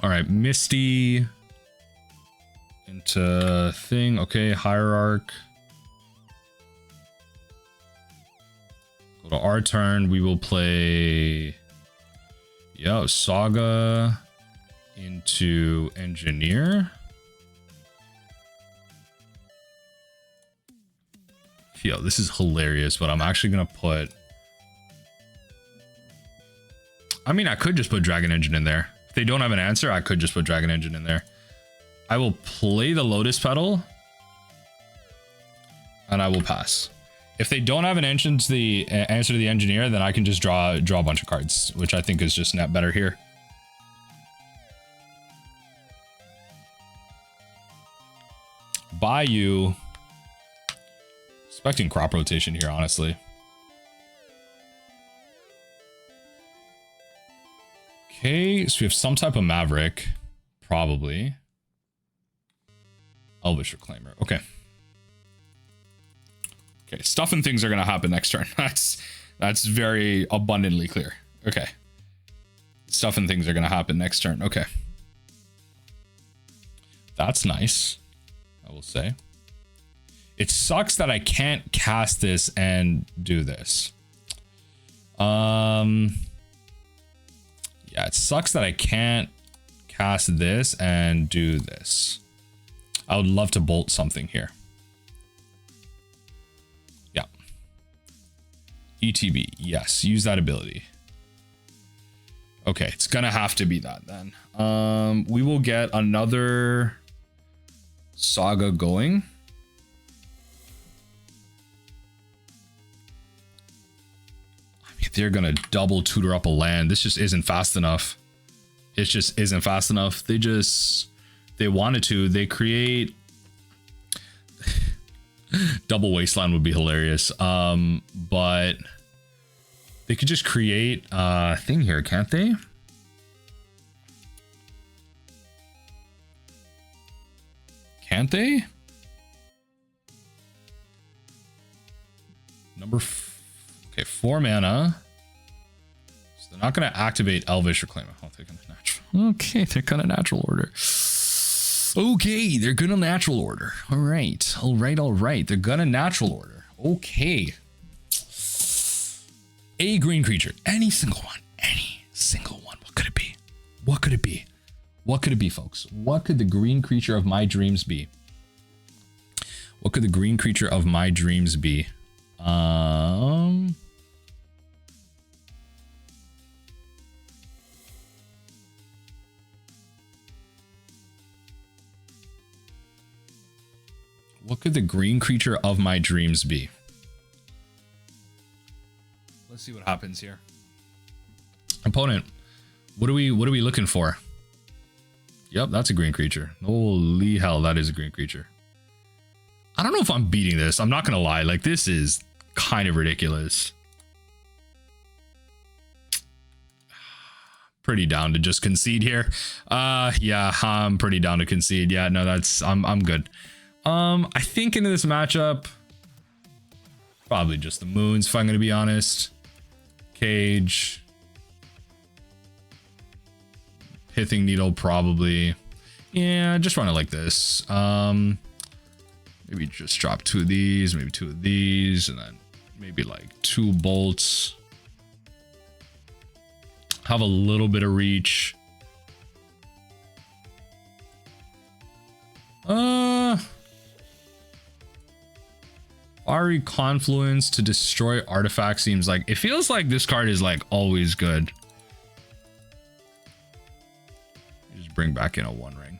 All right, Misty into thing. Okay, Hierarch. Go to our turn. We will play, yeah, Saga into Engineer. Yo, this is hilarious, but I'm actually gonna put... I mean, I could just put Dragon Engine in there. If they don't have an answer, I could just put Dragon Engine in there. I will play the Lotus Petal. And I will pass. If they don't have an answer to the Engineer, then I can just draw a bunch of cards, which I think is just net better here. Bayou. Expecting crop rotation here, honestly. Okay, so we have some type of Maverick, probably. Elvish Reclaimer. Okay. Okay, stuff and things are gonna happen next turn. That's very abundantly clear. Okay. Stuff and things are gonna happen next turn. Okay. That's nice, I will say. It sucks that I can't cast this and do this. Yeah, it sucks that I can't cast this and do this. I would love to bolt something here. Yeah. ETB, yes, use that ability. Okay, it's gonna have to be that then. We will get another Saga going. I mean, they're gonna double tutor up a land. This just isn't fast enough. It just isn't fast enough. They wanted to. They create double wasteland would be hilarious. But they could just create a thing here, can't they? Can't they? Okay, 4 mana. So they're not going to activate Elvish Reclaimer. Oh, they're going to natural. Okay, they're going to natural order. Okay, they're going to natural order. All right, all right, all right. They're going to natural order. Okay. A green creature. Any single one. Any single one. What could it be? What could it be? What could it be, folks? What could the green creature of my dreams be? What could the green creature of my dreams be? What could the green creature of my dreams be? Let's see what happens here. Opponent, what are we looking for? Yep, that's a green creature. Holy hell, that is a green creature. I don't know if I'm beating this. I'm not gonna lie. Like, this is kind of ridiculous. Pretty down to just concede here. Yeah, I'm pretty down to concede. Yeah, no, I'm good. I think into this matchup, probably just the moons, if I'm gonna be honest. Cage. Pithing Needle, probably. Yeah, just run it like this. Maybe just drop 2 of these, maybe 2 of these, and then maybe like 2 bolts. Have a little bit of reach. Fiery Confluence to destroy artifacts seems like, it feels like this card is like always good. Just bring back in a 1 ring.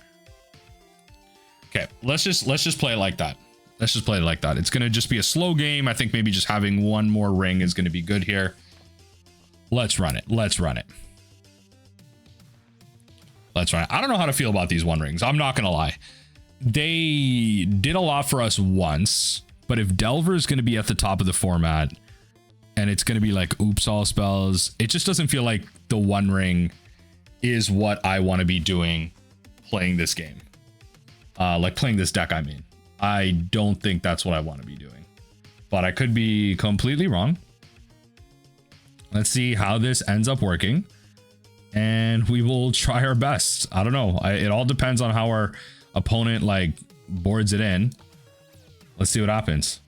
Okay, let's just play it like that. Let's just play it like that. It's gonna just be a slow game. I think maybe just having 1 more ring is gonna be good here. Let's run it. Let's run it. Let's run it. I don't know how to feel about these 1 rings. I'm not gonna lie. They did a lot for us once, but if Delver is gonna be at the top of the format and it's gonna be like oops all spells, it just doesn't feel like the 1 ring is what I want to be doing playing this game. Like playing this deck, I mean. I don't think that's what I want to be doing. But I could be completely wrong. Let's see how this ends up working. And we will try our best. I don't know. It all depends on how our opponent like boards it in. Let's see what happens.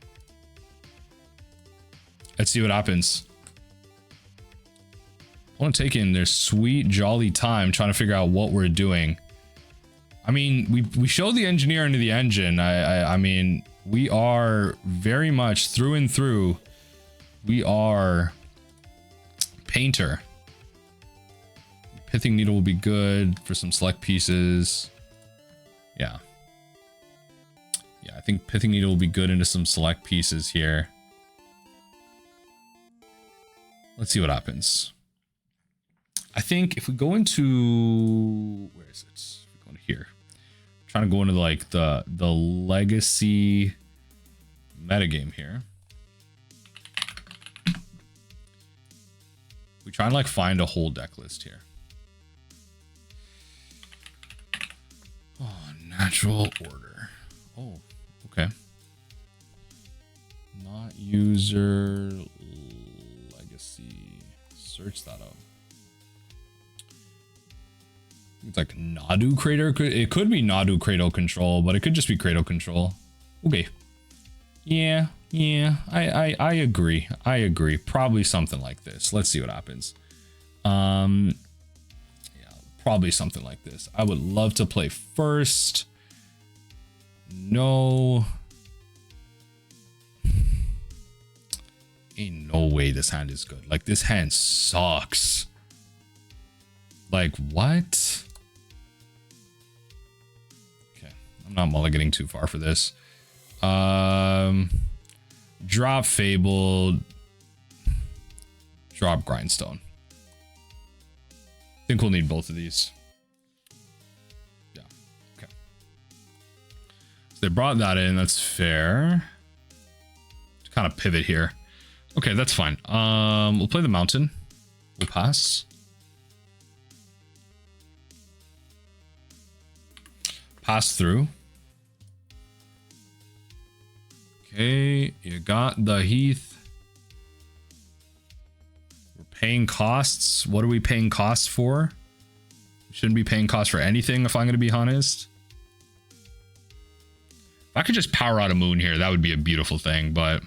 Let's see what happens. I want to take in their sweet jolly time trying to figure out what we're doing. I mean, we show the engineer into the engine. I mean, we are very much through and through. We are painter. Pithing Needle will be good for some select pieces. Yeah. Yeah, I think Pithing Needle will be good into some select pieces here. Let's see what happens. I think if we go into, where is it? We're going to here. I'm trying to go into like the legacy metagame here. We try and like find a whole deck list here. Oh, natural order. Oh, okay. Not user legacy. Search that up. It's like Nadu Cradle. It could be Nadu Cradle Control, but it could just be Cradle Control. Okay. Yeah, I agree. I agree. Probably something like this. Let's see what happens. Yeah, probably something like this. I would love to play first. No. Ain't no way this hand is good. Like, this hand sucks. Like, what? Okay, I'm not mulliganing too far for this. Drop Fable. Drop Grindstone. I think we'll need both of these. Yeah, okay. So they brought that in, that's fair. To kind of pivot here. Okay, that's fine. We'll play the mountain. We'll pass. Pass through. Okay, you got the Heath. We're paying costs. What are we paying costs for? We shouldn't be paying costs for anything, if I'm going to be honest. If I could just power out a moon here, that would be a beautiful thing, but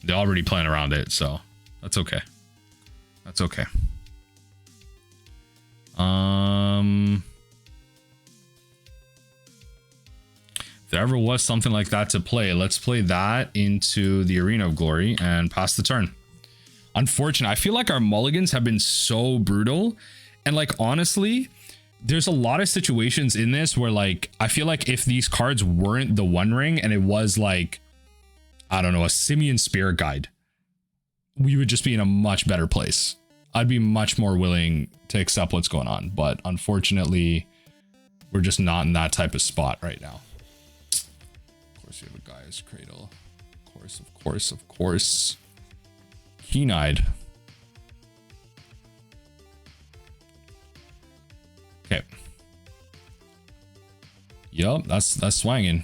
they're already playing around it, so that's okay. That's okay. If there ever was something like that to play, let's play that into the Arena of Glory and pass the turn. Unfortunate. I feel like our mulligans have been so brutal. And like, honestly, there's a lot of situations in this where like, I feel like if these cards weren't the One Ring and it was like, I don't know, a Simian Spirit Guide, we would just be in a much better place. I'd be much more willing to accept what's going on. But unfortunately, we're just not in that type of spot right now. Of course, you have a Gaia's Cradle. Of course. Keen-eyed. Okay. Yup, that's swanging.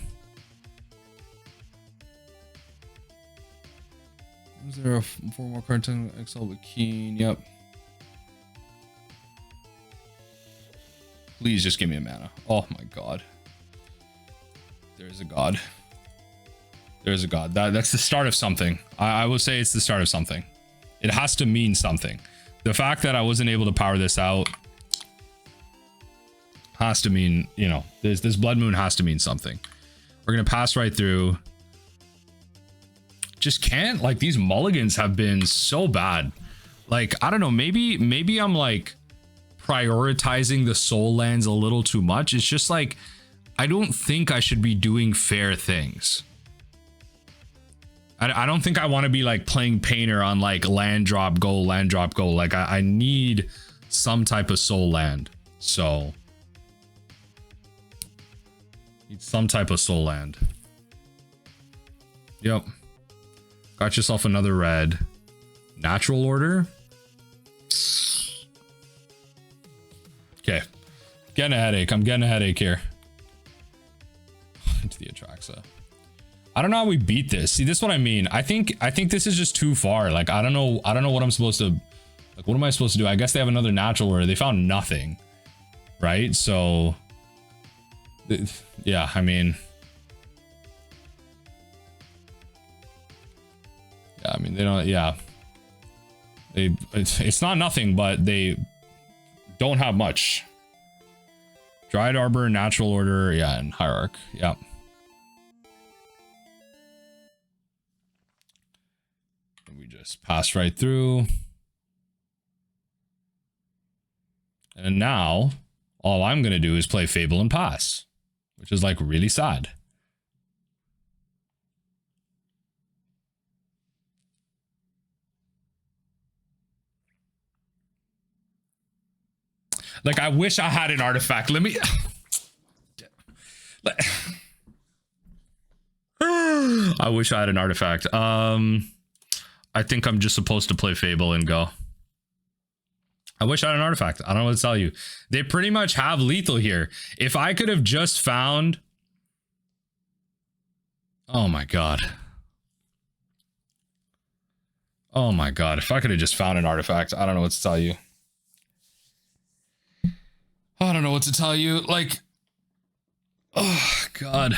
Is there a 4 more card to exile with Keen? Yep. Please just give me a mana. Oh my god. There's a god. There's a god. That's the start of something. I will say it's the start of something. It has to mean something. The fact that I wasn't able to power this out has to mean, you know, this Blood Moon has to mean something. We're going to pass right through. Just can't. Like, these mulligans have been so bad. Like, I don't know. Maybe I'm like prioritizing the soul lands a little too much. It's just like, I don't think I should be doing fair things. I don't think I want to be like playing Painter on like land drop go. Like I need some type of soul land. So need some type of soul land. Yep. Got yourself another red. Natural order. Okay. Getting a headache. I'm getting a headache here. Into the Atraxa. I don't know how we beat this. See, this is what I mean. I think this is just too far. Like, I don't know what I'm supposed to, like, what am I supposed to do? I guess they have another natural order. They found nothing, right? So yeah, I mean, yeah, I mean, they don't, yeah, it's not nothing, but they don't have much. Dryad Arbor, natural order, yeah, and Hierarch, yeah. Just pass right through. And now all I'm going to do is play Fable and pass, which is like really sad. Like, I wish I had an artifact. Let me I wish I had an artifact. I think I'm just supposed to play Fable and go. I wish I had an artifact. I don't know what to tell you. They pretty much have lethal here. If I could have just found Oh my god. Oh my god. If I could have just found an artifact, I don't know what to tell you. I don't know what to tell you. Like, oh god.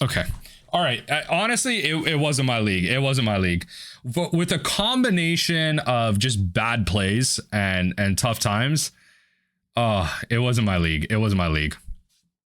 Okay. All right. Honestly, it wasn't my league. It wasn't my league. But with a combination of just bad plays and tough times, it wasn't my league. It wasn't my league.